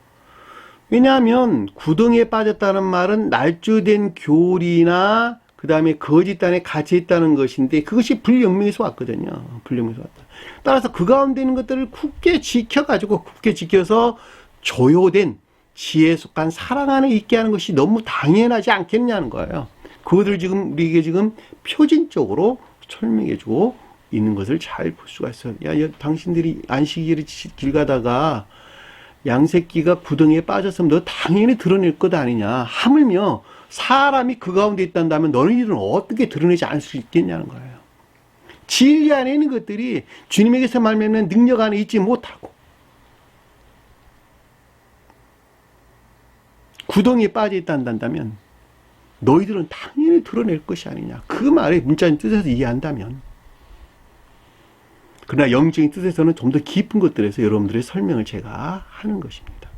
왜냐하면 구덩이에 빠졌다는 말은 날조된 교리나 그 다음에 거짓단에 갇혀있다는 것인데 그것이 불영명에서 왔거든요. 불영명에서 왔다. 따라서 그 가운데 있는 것들을 굳게 지켜가지고 굳게 지켜서 조효된 지혜에 속한 사랑 안에 있게 하는 것이 너무 당연하지 않겠냐는 거예요. 그것을 지금 우리에게 지금 표진적으로 설명해주고 있는 것을 잘 볼 수가 있어요. 야, 당신들이 안식일에 길 가다가 양새끼가 구덩이에 빠졌으면 너 당연히 드러낼 것 아니냐. 하물며 사람이 그 가운데 있단다면 너희들은 어떻게 드러내지 않을 수 있겠냐는 거예요. 진리 안에 있는 것들이 주님에게서 말미암는 능력 안에 있지 못하고 구덩이에 빠져 있단다면 너희들은 당연히 드러낼 것이 아니냐. 그 말의 문자적인 뜻에서 이해한다면. 그러나 영적인 뜻에서는 좀 더 깊은 것들에서 여러분들의 설명을 제가 하는 것입니다.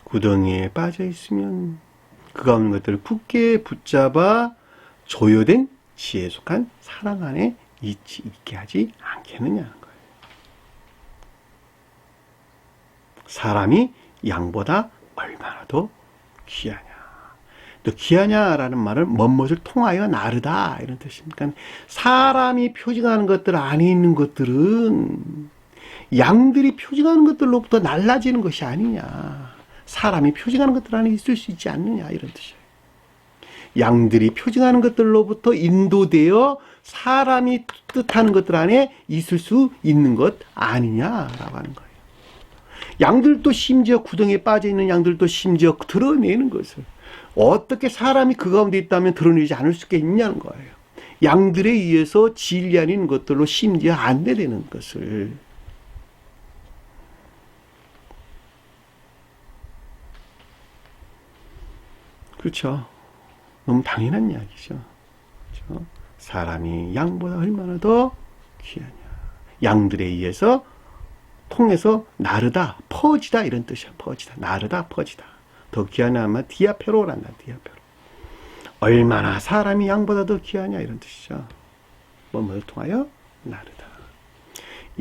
구덩이에 빠져 있으면 그 가운데 것들을 굳게 붙잡아 조효된 지혜에 속한 사랑 안에 있게 하지 않겠느냐는 거예요. 사람이 양보다 얼마나 더 귀하냐. 또 귀하냐라는 말은 멋을 통하여 나르다 이런 뜻입니다. 사람이 표징하는 것들 안에 있는 것들은 양들이 표징하는 것들로부터 날라지는 것이 아니냐. 사람이 표징하는 것들 안에 있을 수 있지 않느냐 이런 뜻이에요. 양들이 표징하는 것들로부터 인도되어 사람이 뜻하는 것들 안에 있을 수 있는 것 아니냐라고 하는 거예요. 양들도 심지어 구덩이에 빠져있는 양들도 심지어 드러내는 것을 어떻게 사람이 그 가운데 있다면 드러내지 않을 수 있냐는 거예요. 양들에 의해서 진리 안에 있는 것들로 심지어 안내되는 것을. 그렇죠. 너무 당연한 이야기죠. 그렇죠? 사람이 양보다 얼마나 더 귀하냐. 양들에 의해서 통해서 나르다, 퍼지다 이런 뜻이야. 퍼지다, 나르다, 퍼지다. 더 귀하냐 하면 디아페로란다. 디아페로. 얼마나 사람이 양보다 더 귀하냐 이런 뜻이죠. 뭐를 통하여 나르다.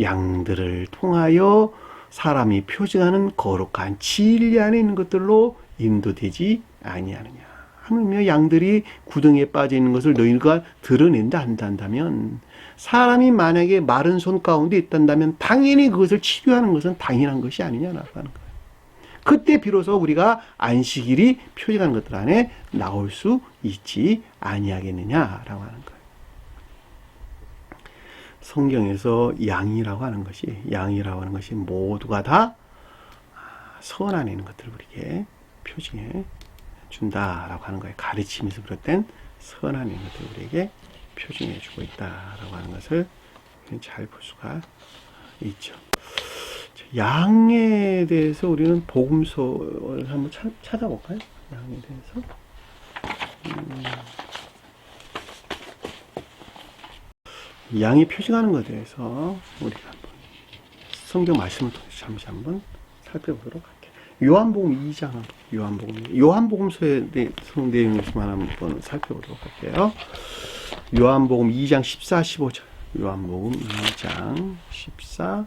양들을 통하여 사람이 표징하는 거룩한 진리 안에 있는 것들로 인도되지 아니하느냐. 하물며 양들이 구덩이에 빠져 있는 것을 너희가 드러낸다 한다면 사람이 만약에 마른 손 가운데 있단다면 당연히 그것을 치료하는 것은 당연한 것이 아니냐라고 하는 거예요. 그때 비로소 우리가 안식일이 표징하는 것들 안에 나올 수 있지 아니하겠느냐라고 하는 거예요. 성경에서 양이라고 하는 것이 모두가 다 선 안에 있는 것들을 우리에게 표징해 준다라고 하는 거예요. 가르침에서 비롯된 선 안에 있는 것들을 우리에게 표징해 주고 있다라고 하는 것을 잘 볼 수가 있죠. 양에 대해서 우리는 복음서를 한번 찾아볼까요? 양에 대해서. 양이 표징하는 것에 대해서 우리가 한번 성경 말씀을 통해서 잠시 한번 살펴보도록 할게요. 요한복음 2장, 요한복음서의 내용을 한번 살펴보도록 할게요. 요한복음 2장 14, 15절. 요한복음 2장 14,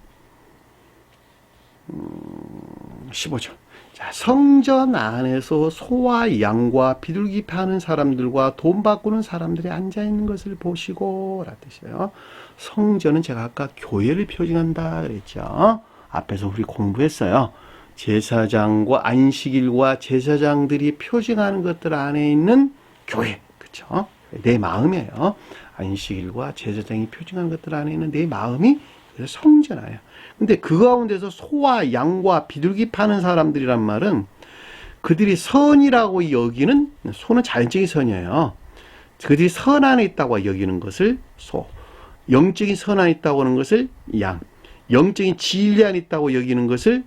15절. 자, 성전 안에서 소와 양과 비둘기 파는 사람들과 돈 바꾸는 사람들이 앉아 있는 것을 보시고 라는 뜻이에요. 성전은 제가 아까 교회를 표징한다 그랬죠. 앞에서 우리 공부했어요. 제사장과 안식일과 제사장들이 표징하는 것들 안에 있는 교회, 그렇죠? 내 마음이에요. 안식일과 제사장이 표징하는 것들 안에 있는 내 마음이 그래서 성전이에요. 근데 그 가운데서 소와 양과 비둘기 파는 사람들이란 말은 그들이 선이라고 여기는, 소는 자연적인 선이에요. 그들이 선 안에 있다고 여기는 것을 소, 영적인 선 안에 있다고 하는 것을 양, 영적인 진리 안에 있다고 여기는 것을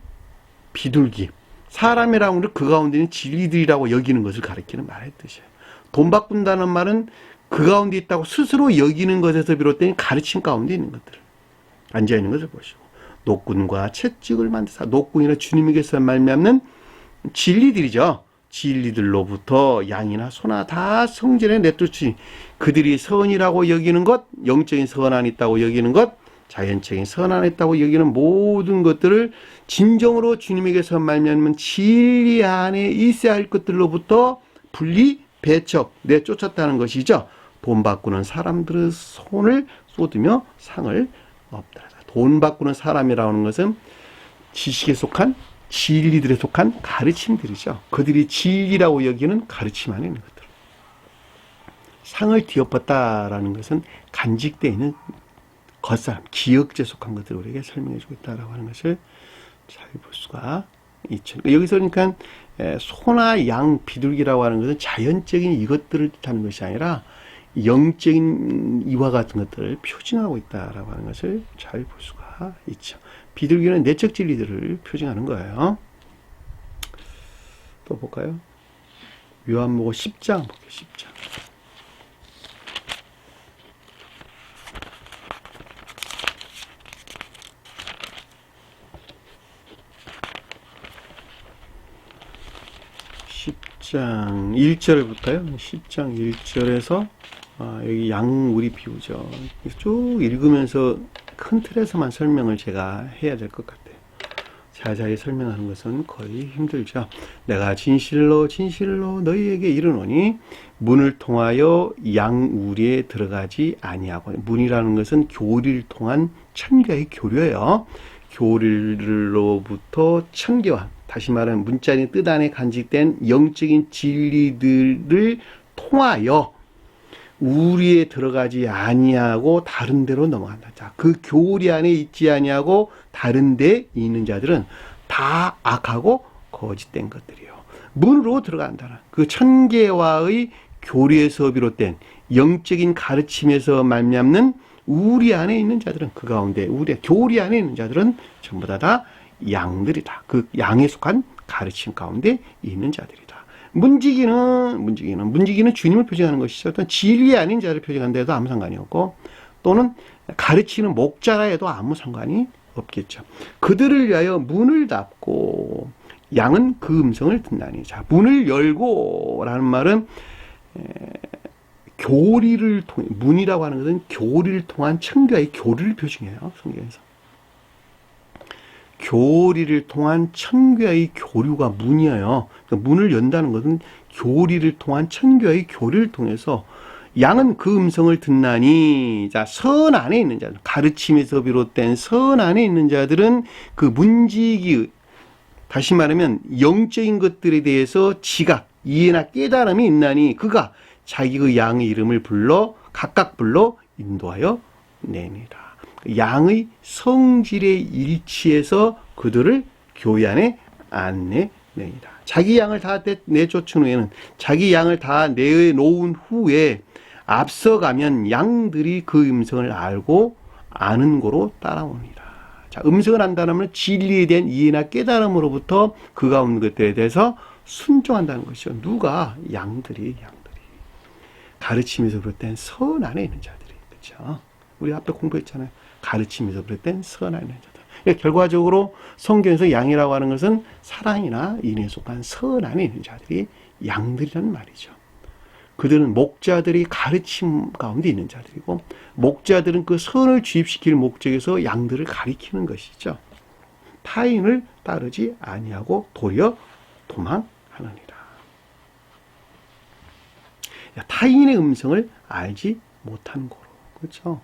비둘기, 사람이라고 하는 그 가운데 있는 진리들이라고 여기는 것을 가리키는 말의 뜻이에요. 돈 바꾼다는 말은 그 가운데 있다고 스스로 여기는 것에서 비롯된 가르침 가운데 있는 것들, 앉아있는 것을 보시고, 노꾼과 채찍을 만드사, 노꾼이나 주님에게서 말미암는 진리들이죠. 진리들로부터 양이나 소나 다 성전에 내쫓으니 그들이 선이라고 여기는 것, 영적인 선안이 있다고 여기는 것, 자연적인 선안이 있다고 여기는 모든 것들을 진정으로 주님에게서 말미암은 진리 안에 있어야 할 것들로부터 분리, 배척, 내쫓았다는 것이죠. 돈 바꾸는 사람들의 손을 쏟으며 상을 없다. 돈 바꾸는 사람이라고 하는 것은 지식에 속한 진리들에 속한 가르침들이죠. 그들이 진리라고 여기는 가르침 안에 있는 것들. 상을 뒤엎었다라는 것은 간직되어 있는 겉사람, 기억제에 속한 것들을 우리에게 설명해 주고 있다라고 하는 것을 잘 볼 수가 있죠. 여기서 그러니까 소나 양, 비둘기라고 하는 것은 자연적인 이것들을 뜻하는 것이 아니라 영적인 이와 같은 것들을 표징하고 있다라고 하는 것을 잘 볼 수가 있죠. 비둘기는 내적 진리들을 표징하는 거예요. 또 볼까요? 요한복음 10장 볼게요. 10장. 10장 1절을 볼까요? 10장 1절에서 여기 양우리 비유죠. 쭉 읽으면서 큰 틀에서만 설명을 제가 해야 될 것 같아요. 자세히 설명하는 것은 거의 힘들죠. 내가 진실로 진실로 너희에게 이르노니 문을 통하여 양우리에 들어가지 아니하고, 문이라는 것은 교리를 통한 천계의 교류예요. 교리로부터 천계와, 다시 말하면 문자리 뜻 안에 간직된 영적인 진리들을 통하여 우리에 들어가지 아니하고 다른 데로 넘어간다. 자, 그 교리 안에 있지 아니하고 다른 데 있는 자들은 다 악하고 거짓된 것들이요. 문으로 들어간다는 그 천계와의 교리에서 비롯된 영적인 가르침에서 말미암는 우리 안에 있는 자들은, 그 가운데 우리의 교리 안에 있는 자들은 전부 다 양들이다. 그 양에 속한 가르침 가운데 있는 자들이다. 문지기는 주님을 표징하는 것이죠. 어떤 진리 아닌 자를 표징한다 해도 아무 상관이 없고, 또는 가르치는 목자라 해도 아무 상관이 없겠죠. 그들을 위하여 문을 닫고 양은 그 음성을 듣나니. 자, 문을 열고 라는 말은 교리를 통해, 문이라고 하는 것은 교리를 통한 천교의 교리를 표징해요. 성경에서. 교리를 통한 천교의 교류가 문이에요. 그러니까 문을 연다는 것은 교리를 통한 천교의 교리를 통해서 양은 그 음성을 듣나니. 자, 선 안에 있는 자들, 가르침에서 비롯된 선 안에 있는 자들은 그 문지기, 다시 말하면 영적인 것들에 대해서 지각, 이해나 깨달음이 있나니 그가 자기의 양의 이름을 각각 불러 인도하여 내니라. 양의 성질에 일치해서 그들을 교회 안에 안내내니라. 자기 양을 다 내쫓은 후에는, 자기 양을 다 내놓은 후에 앞서가면 양들이 그 음성을 알고 아는 고로 따라오니라. 자, 음성을 안다는 건 진리에 대한 이해나 깨달음으로부터 그 가운데 것들에 대해서 순종한다는 것이죠. 누가? 양들이. 가르침에서 비롯된 선 안에 있는 자들이. 그렇죠? 우리 앞에 공부했잖아요. 가르침에서 비롯된 선 안에 있는 자들. 그러니까 결과적으로 성경에서 양이라고 하는 것은 사랑이나 인에 속한 선 안에 있는 자들이 양들이라는 말이죠. 그들은 목자들이 가르침 가운데 있는 자들이고, 목자들은 그 선을 주입시킬 목적에서 양들을 가리키는 것이죠. 타인을 따르지 아니하고 도리어 도망하느니라. 타인의 음성을 알지 못한 고로. 그렇죠?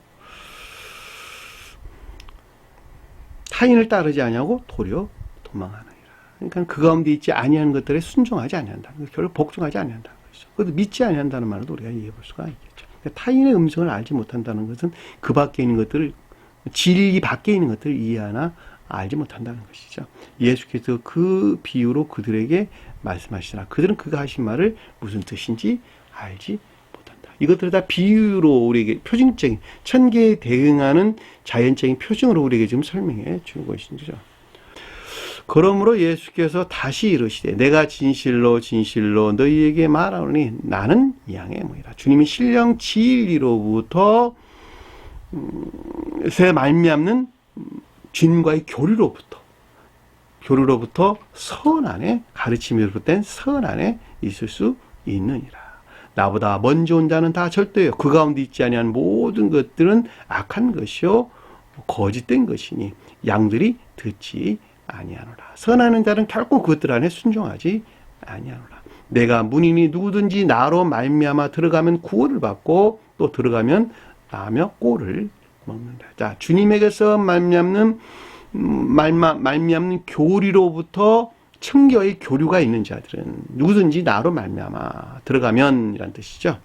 타인을 따르지 아니하고 도리어 도망하느니라. 그러니까 그 가운데 있지 아니하는 것들에 순종하지 아니한다는 것, 결국 복종하지 아니한다는 것이죠. 그래도 믿지 아니한다는 말도 우리가 이해해 볼 수가 있겠죠. 그러니까 타인의 음성을 알지 못한다는 것은 그 밖에 있는 것들을, 진리 밖에 있는 것들을 이해하나 알지 못한다는 것이죠. 예수께서 그 비유로 그들에게 말씀하시나 그들은 그가 하신 말을 무슨 뜻인지 알지 못한다. 이것들을 다 비유로 우리에게 표징적인, 천계에 대응하는 자연적인 표징으로 우리에게 지금 설명해 주는 것이죠. 그러므로 예수께서 다시 이르시되 내가 진실로 진실로 너희에게 말하노니 나는 양의 모이라. 주님이 신령 진리로부터 새 말미암는 주님과의 교류로부터, 교류로부터 선 안에, 가르침이 비롯된 선 안에 있을 수 있느니라. 나보다 먼저 온 자는 다 절대요. 그 가운데 있지 아니한 모든 것들은 악한 것이요 거짓된 것이니 양들이 듣지 아니하노라. 선하는 자는 결코 그것들 안에 순종하지 아니하노라. 내가 문이니 누구든지 나로 말미암아 들어가면 구원을 받고 또 들어가면 나며 꼴을 먹는다. 자, 주님에게서 말미암는 교리로부터 청교의 교류가 있는 자들은 누구든지 나로 말미암아 들어가면 이란 뜻이죠.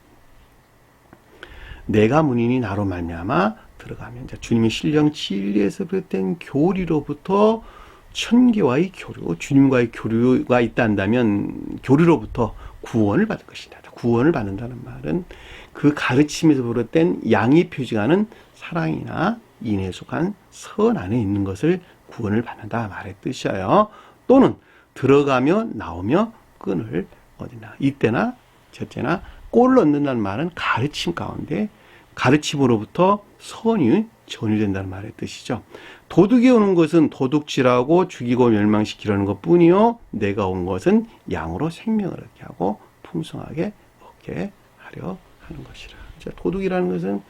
내가 문이니 나로 말미암아 들어가면, 자, 주님의 신령 진리에서 비롯된 교리로부터 천계와의 교류, 주님과의 교류가 있다면 교류로부터 구원을 받을 것이다. 구원을 받는다는 말은 그 가르침에서 비롯된 양이 표징하는 사랑이나 인에 속한 선 안에 있는 것을 구원을 받는다 말의 뜻이에요. 또는 들어가며 나오며 끈을 얻으나, 이때나 저때나 꼴을 얻는다는 말은 가르침 가운데 가르침으로부터 선이 전유된다는 말의 뜻이죠. 도둑이 오는 것은 도둑질하고 죽이고 멸망시키려는 것뿐이요 내가 온 것은 양으로 생명을 얻게 하고 풍성하게 얻게 하려 하는 것이라. 자, 도둑이라는 것은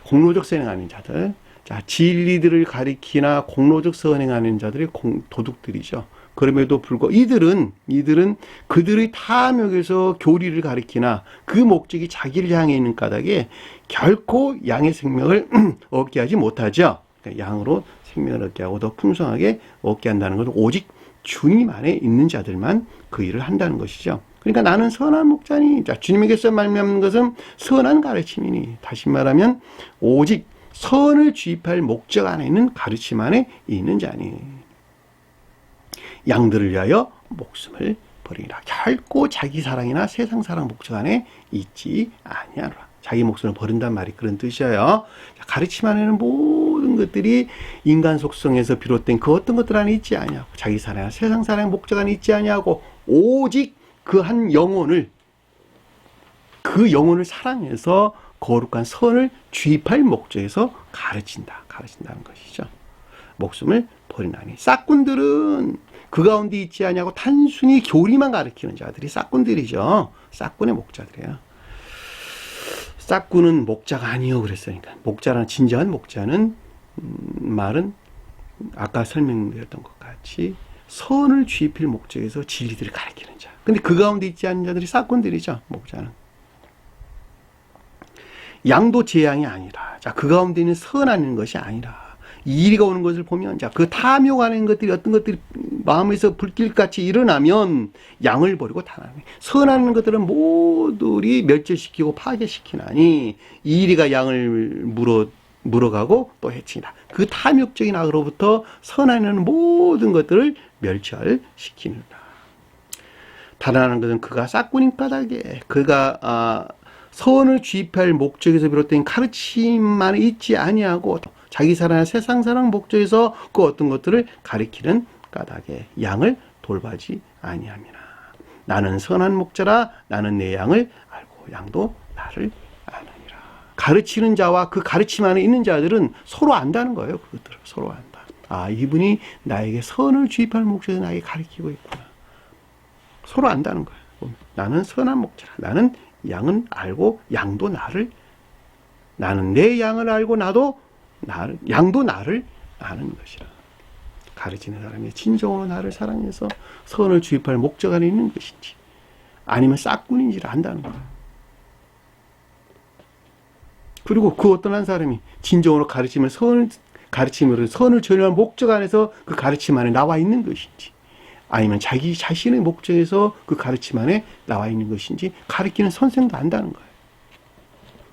공로적 선행하는 자들, 자, 진리들을 가리키나 공로적 선행하는 자들이 도둑들이죠. 그럼에도 불구하고 이들은 그들의 탐욕에서 교리를 가리키나 그 목적이 자기를 향해 있는 까닭에 결코 양의 생명을 얻게 하지 못하죠. 그러니까 양으로 생명을 얻게 하고 더 풍성하게 얻게 한다는 것은 오직 주님 안에 있는 자들만 그 일을 한다는 것이죠. 그러니까 나는 선한 목자니, 자, 주님에게서 말미암는 것은 선한 가르침이니, 다시 말하면 오직 선을 주입할 목적 안에 있는 가르침 안에 있는 자니 양들을 위하여 목숨을 버리라. 결코 자기 사랑이나 세상 사랑 목적 안에 있지 아니하노라. 자기 목숨을 버린단 말이 그런 뜻이에요. 가르침 안에는 모든 것들이 인간 속성에서 비롯된 그 어떤 것들 안에 있지 아니하고 자기 사랑이나 세상 사랑의 목적 안에 있지 아니하고 오직 그 한 영혼을, 그 영혼을 사랑해서 거룩한 선을 주입할 목적에서 가르친다는 것이죠. 목숨을 버리나니. 싹꾼들은 그 가운데 있지 아니하고 단순히 교리만 가르치는 자들이 싹꾼들이죠. 싹꾼의 목자들이에요. 싹꾼은 목자가 아니요 그랬으니까. 목자라는 진정한 목자는 말은 아까 설명드렸던 것 같이 선을 주입할 목적에서 진리들을 가르치는 자. 근데 그 가운데 있지 않은 자들이 싹꾼들이죠. 목자는. 양도 제 양이 아니라. 자, 그 가운데 있는 선하는 것이 아니라. 이리가 오는 것을 보면, 자, 그 탐욕하는 것들이 어떤 것들이 마음에서 불길같이 일어나면 양을 버리고 타나니. 선하는 것들은 모두리 멸절시키고 파괴시키나니 이리가 양을 물어가고 또 해치나. 그 탐욕적인 악으로부터 선하는 모든 것들을 멸절시키는다. 달아나는 것은 그가 싹꾼인 까닭에 그가 선을 주입할 목적에서 비롯된 가르침만 있지 아니하고 자기 사랑이나 세상 사랑 목적에서 그 어떤 것들을 가리키는 까닭에 양을 돌봐지 아니함이나. 나는 선한 목자라. 나는 내 양을 알고 양도 나를 아느니라. 가르치는 자와 그 가르침 안에 있는 자들은 서로 안다는 거예요. 그것들을 서로 안다. 아, 이분이 나에게 선을 주입할 목적에서 나에게 가르치고 있구나. 서로 안다는 거예요. 나는 선한 목자라. 나는 양은 알고 양도 나를, 나는 내 양을 알고 양도 나를 아는 것이라. 가르치는 사람이 진정으로 나를 사랑해서 선을 주입할 목적 안에 있는 것인지 아니면 싹꾼인지를 안다는 거예요. 그리고 그 어떤 한 사람이 진정으로 가르침으로 선을 전할 목적 안에서 그 가르침 안에 나와 있는 것인지 아니면 자기 자신의 목적에서 그 가르침 안에 나와 있는 것인지 가르치는 선생도 안다는 거예요.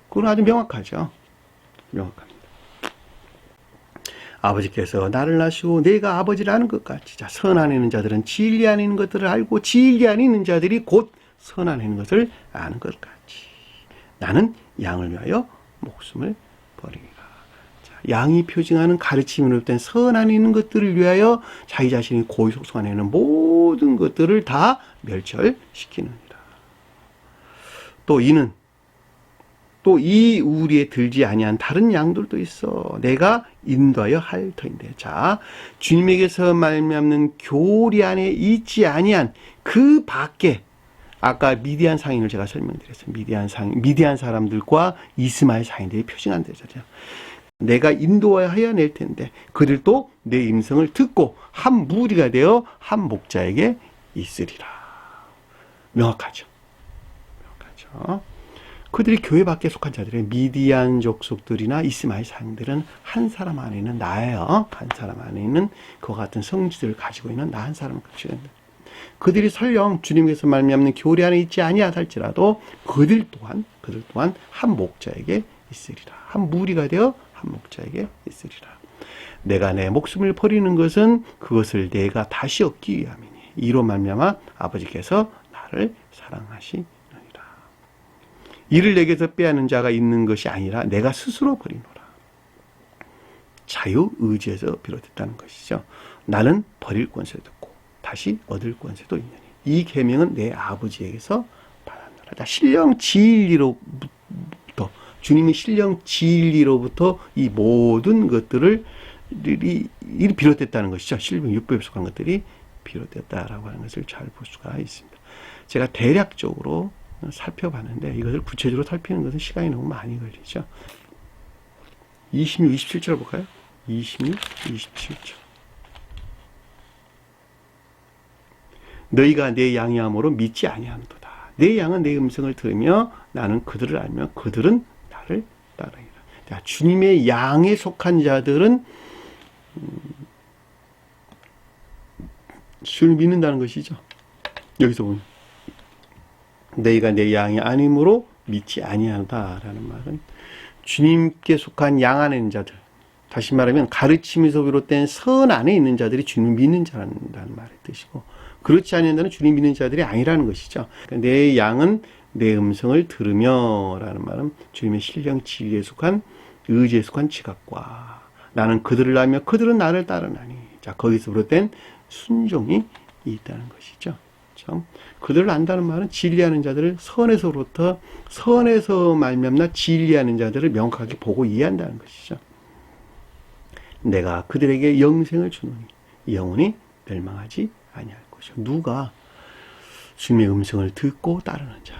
그건 아주 명확하죠. 명확합니다. 아버지께서 나를 낳으시고 내가 아버지를 아는 것 같이, 자, 선 안에 있는 자들은 진리 안에 있는 것들을 알고 진리 안에 있는 자들이 곧 선 안에 있는 것을 아는 것 같이 나는 양을 위하여 목숨을 버리리라. 양이 표징하는 가르침으로 된 선 안에 있는 것들을 위하여 자기 자신이 고유 속성 안에 있는 모든 것들을 다 멸절시키느니라. 또 또 이 우리에 들지 아니한 다른 양들도 있어. 내가 인도하여 할 터인데. 자, 주님에게서 말미암는 교리 안에 있지 아니한 그 밖에, 아까 미디안 상인을 제가 설명드렸어요. 미디안 사람들과 이스마엘 상인들이 표징한 데잖아요. 내가 인도하여 낼 텐데 그들도 내 음성을 듣고 한 무리가 되어 한 목자에게 있으리라. 명확하죠. 그들이 교회 밖에 속한 자들의 미디안 족속들이나 이스마엘 상인들은 한 사람 안에 있는 나예요. 한 사람 안에 있는 그와 같은 성질을 가지고 있는 나 한 사람을 가지고 있는, 그들이 설령 주님께서 말미암는 교리 안에 있지 아니하다 할지라도 그들 또한 한 목자에게 있으리라. 한 무리가 되어 한 목자에게 있으리라. 내가 내 목숨을 버리는 것은 그것을 내가 다시 얻기 위함이니 이로 말미암아 아버지께서 나를 사랑하시느니라. 이를 내게서 빼앗는 자가 있는 것이 아니라 내가 스스로 버리노라. 자유의지에서 비롯했다는 것이죠. 나는 버릴 권세도 있고 다시 얻을 권세도 있느니 이 계명은 내 아버지에게서 받았노라. 자, 신령 진리로부터, 주님이 신령 진리로부터 이 모든 것들을 비롯됐다는 것이죠. 신령 율법에 속한 것들이 비롯됐다라고 하는 것을 잘 볼 수가 있습니다. 제가 대략적으로 살펴봤는데 이것을 구체적으로 살피는 것은 시간이 너무 많이 걸리죠. 26, 27절 볼까요? 26, 27절. 너희가 내 양이함으로 믿지 아니하노도다. 내 양은 내 음성을 들으며 나는 그들을 알며 그들은 나를 따르리라. 자, 주님의 양에 속한 자들은 주를 믿는다는 것이죠. 여기서 보면 너희가 내 양이 아니므로 믿지 아니하다라는 말은 주님께 속한 양 안에 있는 자들, 다시 말하면 가르침에서 비롯된 선 안에 있는 자들이 주님 믿는 자라는 말의 뜻이고, 그렇지 않은 자는 주님 믿는 자들이 아니라는 것이죠. 그러니까 내 양은 내 음성을 들으며 라는 말은 주님의 신령 진리에 속한 의지에 속한 지각과 나는 그들을 알며 그들은 나를 따르나니, 자, 거기서 비롯된 순종이 있다는 것이죠. 그렇죠? 그들을 안다는 말은 진리하는 자들을 선에서부터, 선에서 말미암나 진리하는 자들을 명확하게 보고 이해한다는 것이죠. 내가 그들에게 영생을 주노니 영원히 멸망하지 아니할 것이요. 누가 주님의 음성을 듣고 따르는 자,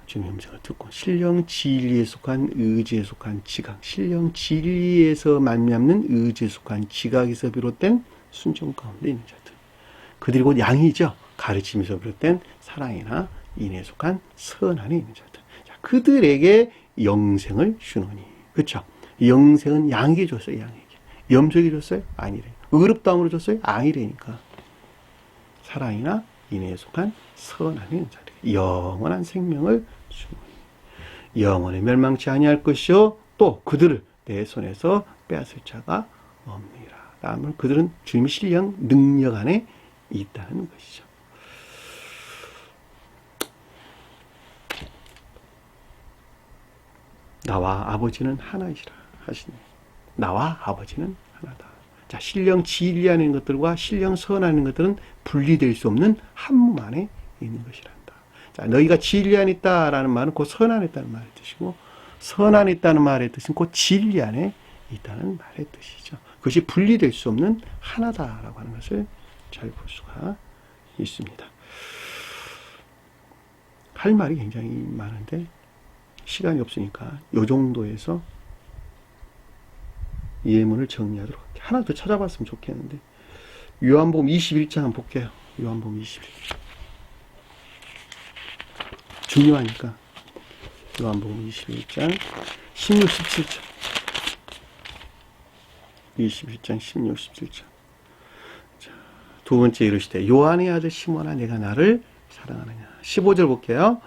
주님의 음성을 듣고 신령 진리에 속한 의지에 속한 지각, 신령 진리에서 말미암는 의지에 속한 지각에서 비롯된 순종 가운데 있는 자들, 그들이 곧 양이죠. 가르침에서 비롯된 사랑이나 인에 속한 선 안에 있는 자들, 자, 그들에게 영생을 주노니, 그렇죠? 영생은 양에게 줬어요. 양에게. 염소에게 줬어요? 아니래. 의롭다함으로 줬어요? 아니래니까. 사랑이나 인에 속한 선 안에 있는 자들, 영원한 생명을 주노니 영원히 멸망치 아니할 것이요 또 그들을 내 손에서 빼앗을 자가 없느니라. 다음은 그들은 주님의 신령 능력 안에 있다는 것이죠. 나와 아버지는 하나이시라 하시니, 나와 아버지는 하나다. 자, 신령 진리하는 것들과 신령 선하는 것들은 분리될 수 없는 한 몸 안에 있는 것이란다. 자, 너희가 진리 안에 있다라는 말은 곧 선 안에 있다는 말의 뜻이고, 선 안에 있다는 말의 뜻은 곧 진리 안에 있다는 말의 뜻이죠. 그것이 분리될 수 없는 하나다라고 하는 것을 잘 볼 수가 있습니다. 할 말이 굉장히 많은데 시간이 없으니까 이 정도에서 예문을 정리하도록 할게요. 하나 더 찾아봤으면 좋겠는데, 요한복음 21장 한번 볼게요. 요한복음 21장. 중요하니까. 요한복음 21장 16, 17절. 21장 16, 17절. 자, 두 번째 이르시되 요한의 아들 시몬아 내가 나를 사랑하느냐. 15절 볼게요.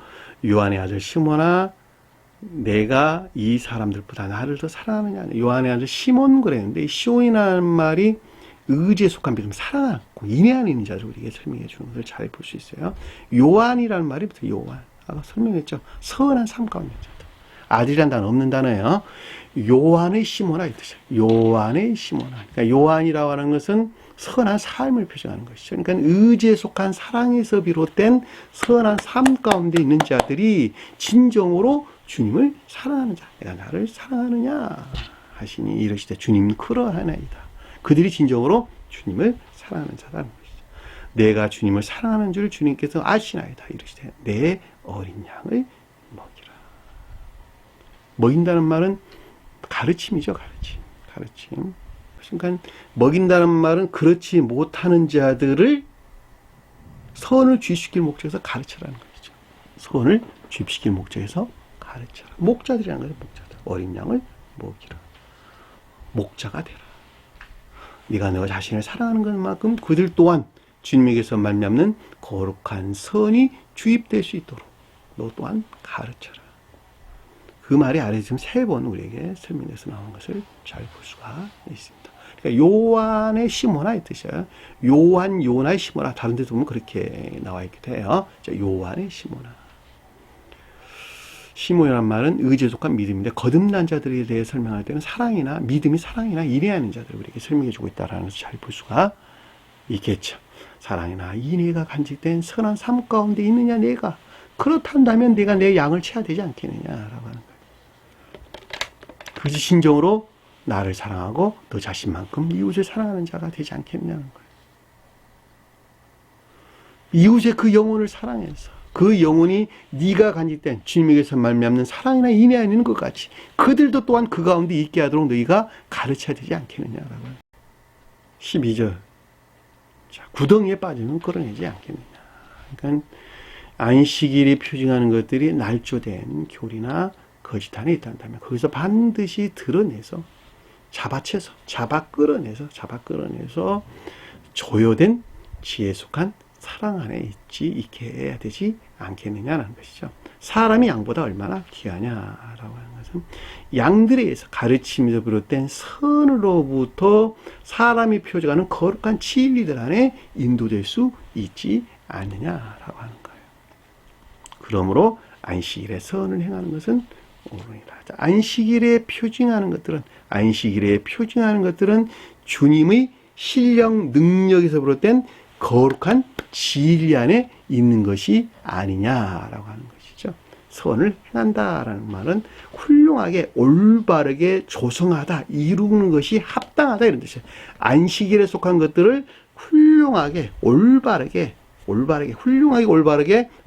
요한의 아들 시몬아 내가 이 사람들보다 나를 더 사랑하느냐. 요한의 아들 시몬 그랬는데, 이 시온이라는 말이 의지에 속한 믿음, 사랑하고 인내 안에 있는 자를 우리에게 설명해 주는 것을 잘 볼 수 있어요. 요한이라는 말이 부터 요한, 아까 설명했죠. 선한 삶 가운데 자들. 아들이란 단어 없는 단어예요. 요한의 시몬아 이 뜻이에요. 요한의 시몬아. 그러니까 요한이라고 하는 것은 선한 삶을 표시하는 것이죠. 그러니까 의지에 속한 사랑에서 비롯된 선한 삶 가운데 있는 자들이 진정으로 주님을 사랑하는 자, 내가 나를 사랑하느냐 하시니 이르시되 주님 그러하나이다. 그들이 진정으로 주님을 사랑하는 자라는 것이죠. 내가 주님을 사랑하는 줄 주님께서 아시나이다. 이르시되 내 어린 양을 먹이라. 먹인다는 말은 가르침이죠. 가르침. 그러니까 먹인다는 말은 그렇지 못하는 자들을 선을 주입시킬 목적에서 가르치라는 것이죠. 선을 주입시킬 목적에서 가르쳐라. 목자들이라는 거예요. 목자들. 어린 양을 먹이라. 목자가 되라. 네가 너 자신을 사랑하는 것만큼 그들 또한 주님에게서 말미암는 거룩한 선이 주입될 수 있도록 너 또한 가르쳐라. 그 말이 아래 지금 3번 우리에게 설명해서 나오는 것을 잘 볼 수가 있습니다. 그러니까 요한의 시모나 이 뜻이에요. 요나의 시모나. 다른 데도 보면 그렇게 나와 있기도 해요. 자, 요한의 시모나. 시모라는 말은 의지에 속한 믿음인데 거듭난 자들에 대해 설명할 때는 사랑이나 믿음이 사랑이나 인내하는 자들을 우리에게 설명해 주고 있다는 것을 잘 볼 수가 있겠죠. 사랑이나 인내가 간직된 선한 삶 가운데 있느냐 내가. 그렇단다면 내가 내 양을 치야 되지 않겠느냐라고 하는 거예요. 그지 진정으로 나를 사랑하고 너 자신만큼 이웃을 사랑하는 자가 되지 않겠냐는 거예요. 이웃의 그 영혼을 사랑해서 그 영혼이 네가 간직된 주님에게서 말미암는 사랑이나 인내하는 것 같이 그들도 또한 그 가운데 있게 하도록 너희가 가르쳐야 되지 않겠느냐라고. 12절. 자, 구덩이에 빠지면 끌어내지 않겠느냐. 그러니까 안식일이 표징하는 것들이 날조된 교리나 거짓 안에 있다면 거기서 반드시 드러내서 잡아 끌어내서 조효된 지혜에 속한 사랑 안에 있게 해야 되지 않겠느냐라는 것이죠. 사람이 양보다 얼마나 귀하냐라고 하는 것은 양들에 의해서 가르침에서 비롯된 선으로부터 사람이 표적하는 거룩한 진리들 안에 인도될 수 있지 않느냐라고 하는 거예요. 그러므로 안식일에 선을 행하는 것은 옳으니라. 안식일에 표징하는 것들은 주님의 신령 능력에서 비롯된 거룩한 진리 안에 있는 것이 아니냐라고 하는 것이죠. 선을 행한다라는 말은 훌륭하게 올바르게 조성하다, 이루는 것이 합당하다 이런 뜻이에요. 안식일에 속한 것들을 훌륭하게 올바르게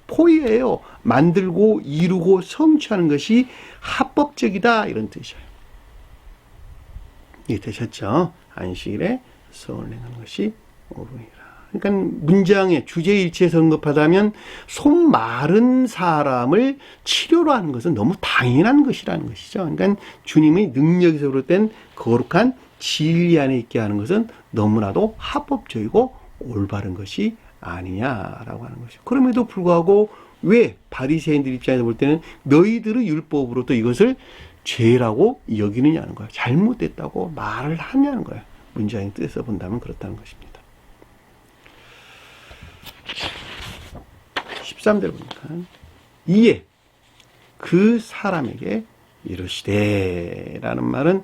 포위해요. 만들고 이루고 성취하는 것이 합법적이다 이런 뜻이에요. 이해되셨죠? 안식일에 선을 행하는 것이 옳으니라. 그러니까 문장의 주제일치에서 언급하다면 손 마른 사람을 치료로 하는 것은 너무 당연한 것이라는 것이죠. 그러니까 주님의 능력에서 비롯된 거룩한 진리 안에 있게 하는 것은 너무나도 합법적이고 올바른 것이 아니냐라고 하는 것이죠. 그럼에도 불구하고 왜 바리새인들 입장에서 볼 때는 너희들의 율법으로 또 이것을 죄라고 여기느냐는 거예요. 잘못됐다고 말을 하냐는 거예요. 문장의 뜻에서 본다면 그렇다는 것입니다. 13절 보니까 이에 그 사람에게 이르시되 라는 말은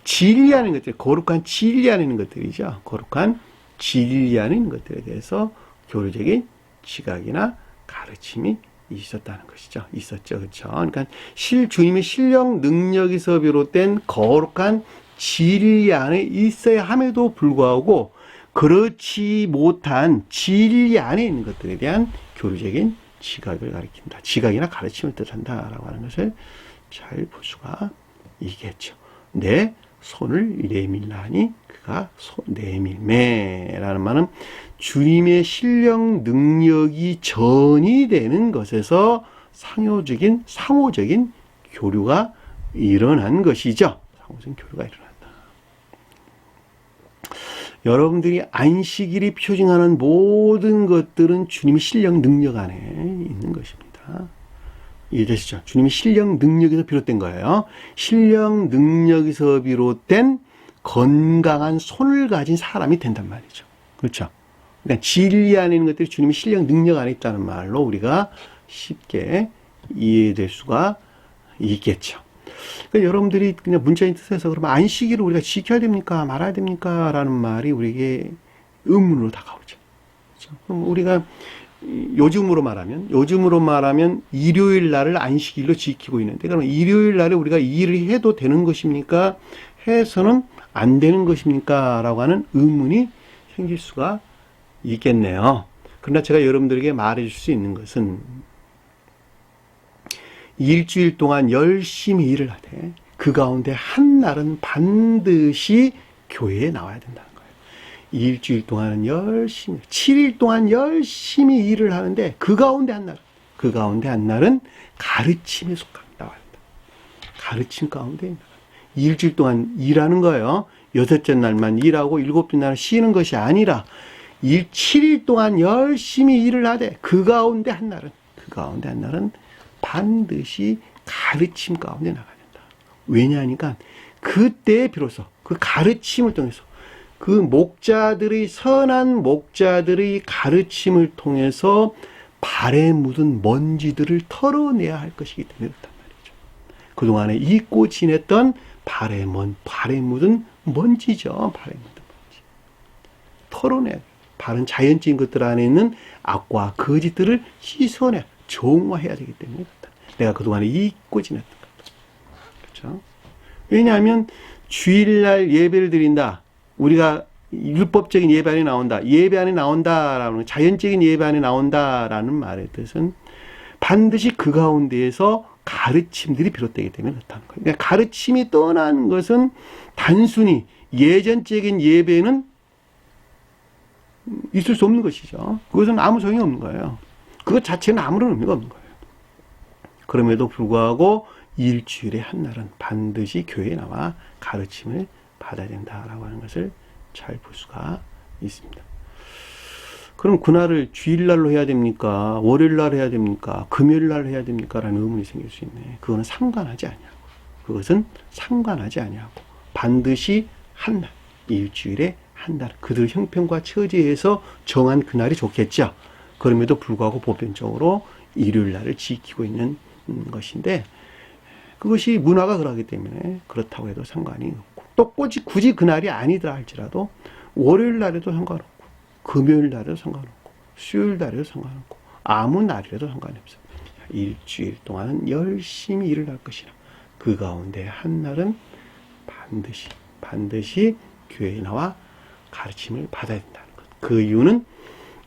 진리하는 것들, 거룩한 진리하는 것들이죠. 거룩한 진리하는 것들에 대해서 교류적인 지각이나 가르침이 있었다는 것이죠. 있었죠. 그렇죠. 그러니까 주님의 신령 능력에서 비롯된 거룩한 진리 안에 있어야 함에도 불구하고 그렇지 못한 진리 안에 있는 것들에 대한 교류적인 지각을 가리킨다. 지각이나 가르침을 뜻한다라고 하는 것을 잘 볼 수가 있겠죠. 내 손을 내밀라니 그가 내밀매라는 말은 주님의 신령 능력이 전이 되는 것에서 상호적인 교류가 일어난 것이죠. 상호적인 교류가 일어났다. 여러분들이 안식일이 표징하는 모든 것들은 주님의 신령 능력 안에 있는 것입니다. 이해되시죠? 주님의 신령 능력에서 비롯된 거예요. 신령 능력에서 비롯된 건강한 손을 가진 사람이 된단 말이죠. 그렇죠? 그러니까 진리 안에 있는 것들이 주님의 신령 능력 안에 있다는 말로 우리가 쉽게 이해될 수가 있겠죠. 그러니까 여러분들이 그냥 문자인 뜻에서 그러면 안식일을 우리가 지켜야 됩니까? 말아야 됩니까? 라는 말이 우리에게 의문으로 다가오죠. 그렇죠? 그럼 우리가 요즘으로 말하면 일요일 날을 안식일로 지키고 있는데, 그럼 일요일 날에 우리가 이 일을 해도 되는 것입니까? 해서는 안 되는 것입니까? 라고 하는 의문이 생길 수가 있겠네요. 그러나 제가 여러분들에게 말해 줄 수 있는 것은 일주일 동안 열심히 일을 하되 그 가운데 한 날은 반드시 교회에 나와야 된다는 거예요. 일주일 동안은 열심히, 7일 동안 열심히 일을 하는데 그 가운데 한 날은 가르침에 나와야 된다. 가르침 가운데 일주일 동안 일하는 거예요. 여섯째 날만 일하고 일곱째 날은 쉬는 것이 아니라 7일 동안 열심히 일을 하되 그 가운데 한 날은 반드시 가르침 가운데 나가야 된다. 왜냐하니까 그때 비로소 그 가르침을 통해서 그 목자들의 선한 목자들의 가르침을 통해서 발에 묻은 먼지들을 털어내야 할 것이기 때문에 그렇단 말이죠. 그동안에 잊고 지냈던 발에 묻은 먼지죠. 발에 묻은 먼지. 털어내야 돼요. 발은 자연적인 것들 안에 있는 악과 거짓들을 씻어내 정화해야 되기 때문에 그렇다. 내가 그동안에 잊고 지냈던 것. 그렇죠? 왜냐하면 주일날 예배를 드린다. 우리가 율법적인 예배 안에 나온다. 예배 안에 나온다라는, 자연적인 예배 안에 나온다라는 말의 뜻은 반드시 그 가운데에서 가르침들이 비롯되기 때문에 그렇다는 거예요. 그러니까 가르침이 떠나는 것은 단순히 예전적인 예배는 있을 수 없는 것이죠. 그것은 아무 소용이 없는 거예요. 그것 자체는 아무런 의미가 없는 거예요. 그럼에도 불구하고 일주일에 한 날은 반드시 교회에 나와 가르침을 받아야 된다라고 하는 것을 잘 볼 수가 있습니다. 그럼 그날을 주일날로 해야 됩니까? 월요일날 해야 됩니까? 금요일날 해야 됩니까? 라는 의문이 생길 수 있네. 그것은 상관하지 아니하고 반드시 한 날, 일주일에 한 날, 그들 형편과 처지에서 정한 그날이 좋겠죠. 그럼에도 불구하고 보편적으로 일요일날을 지키고 있는 것인데, 그것이 문화가 그러기 때문에 그렇다고 해도 상관이 없고, 또 굳이 그날이 아니더라 할지라도 월요일 날에도 상관없고, 금요일 날에도 상관없고, 수요일 날에도 상관없고, 아무 날이라도 상관이 없어요. 일주일 동안은 열심히 일을 할 것이라 그 가운데 한 날은 반드시 교회에 나와 가르침을 받아야 된다는 것. 그 이유는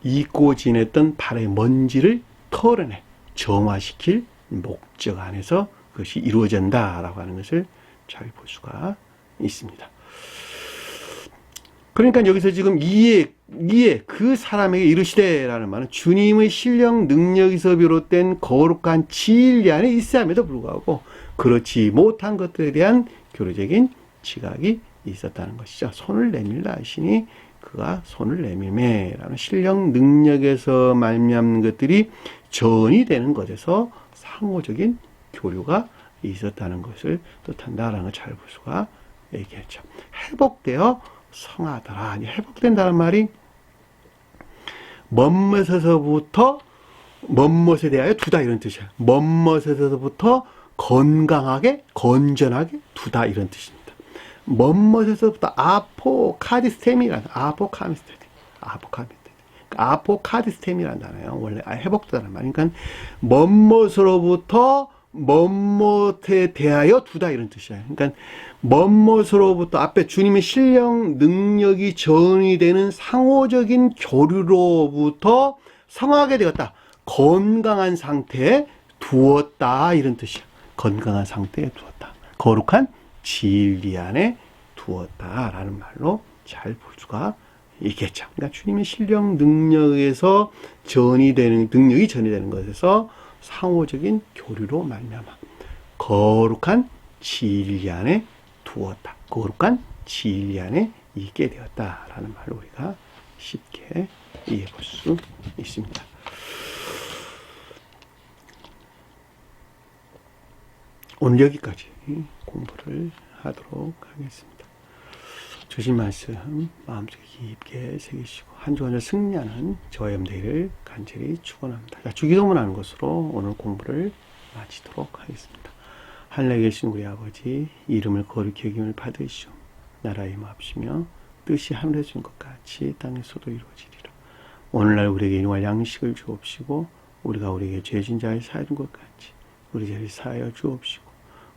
잊고 지냈던 발의 먼지를 털어내 정화시킬 목적 안에서 그것이 이루어진다라고 하는 것을 잘 볼 수가 있습니다. 그러니까 여기서 지금 이에 그 사람에게 이르시되라는 말은 주님의 신령 능력에서 비롯된 거룩한 진리 안에 있음에도 불구하고 그렇지 못한 것들에 대한 교리적인 지각이 있었다는 것이죠. 손을 내밀라 하시니 그가 손을 내밀매라는 신령 능력에서 말미암는 것들이 전이 되는 것에서 상호적인 교류가 있었다는 것을 뜻한다라는 걸 잘 볼 수가 있겠죠. 회복되어 성하더라. 회복된다는 말이 멋멋에서부터 멋멋에 대하여 두다 이런 뜻이야. 멋멋에서부터 건강하게 건전하게 두다 이런 뜻입니다. 멋멋에서부터 아포카디스템이라는 아포카디스템이라는 단어예요. 원래 회복되다는 말. 그러니까 멋멋으로부터 멋멋에 대하여 두다 이런 뜻이에요. 그러니까 멋멋으로부터 앞에 주님의 신령 능력이 전이 되는 상호적인 교류로부터 성하게 되었다. 건강한 상태에 두었다 이런 뜻이야. 건강한 상태에 두었다. 거룩한 진리 안에 두었다라는 말로 잘 볼 수가 있겠죠. 그러니까 주님의 신령 능력에서 능력이 전이 되는 것에서 상호적인 교류로 말미암아 거룩한 진리 안에 두었다. 거룩한 진리 안에 있게 되었다라는 말로 우리가 쉽게 이해해 볼 수 있습니다. 오늘 여기까지 공부를 하도록 하겠습니다. 주신 말씀 마음속에 깊게 새기시고 한 주간을 승리하는 저와 여러분들을 간절히 축원합니다. 주기도문 하는 것으로 오늘 공부를 마치도록 하겠습니다. 하늘에 계신 우리 아버지, 이름을 거룩히 여김을 받으시오. 나라의 임하옵시며 뜻이 하늘에 준 것 같이 땅에서도 이루어지리라. 오늘날 우리에게 일용할 양식을 주옵시고 우리가 우리에게 죄진 자를 사하여 준 것 같이 우리 죄를 사하여 주옵시고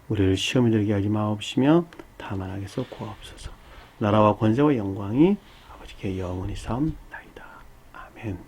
우리를 시험에 들게 하지 마옵시며 다만 악에서 구하옵소서. 나라와 권세와 영광이 아버지께 영원히 사옵나이다. 아멘.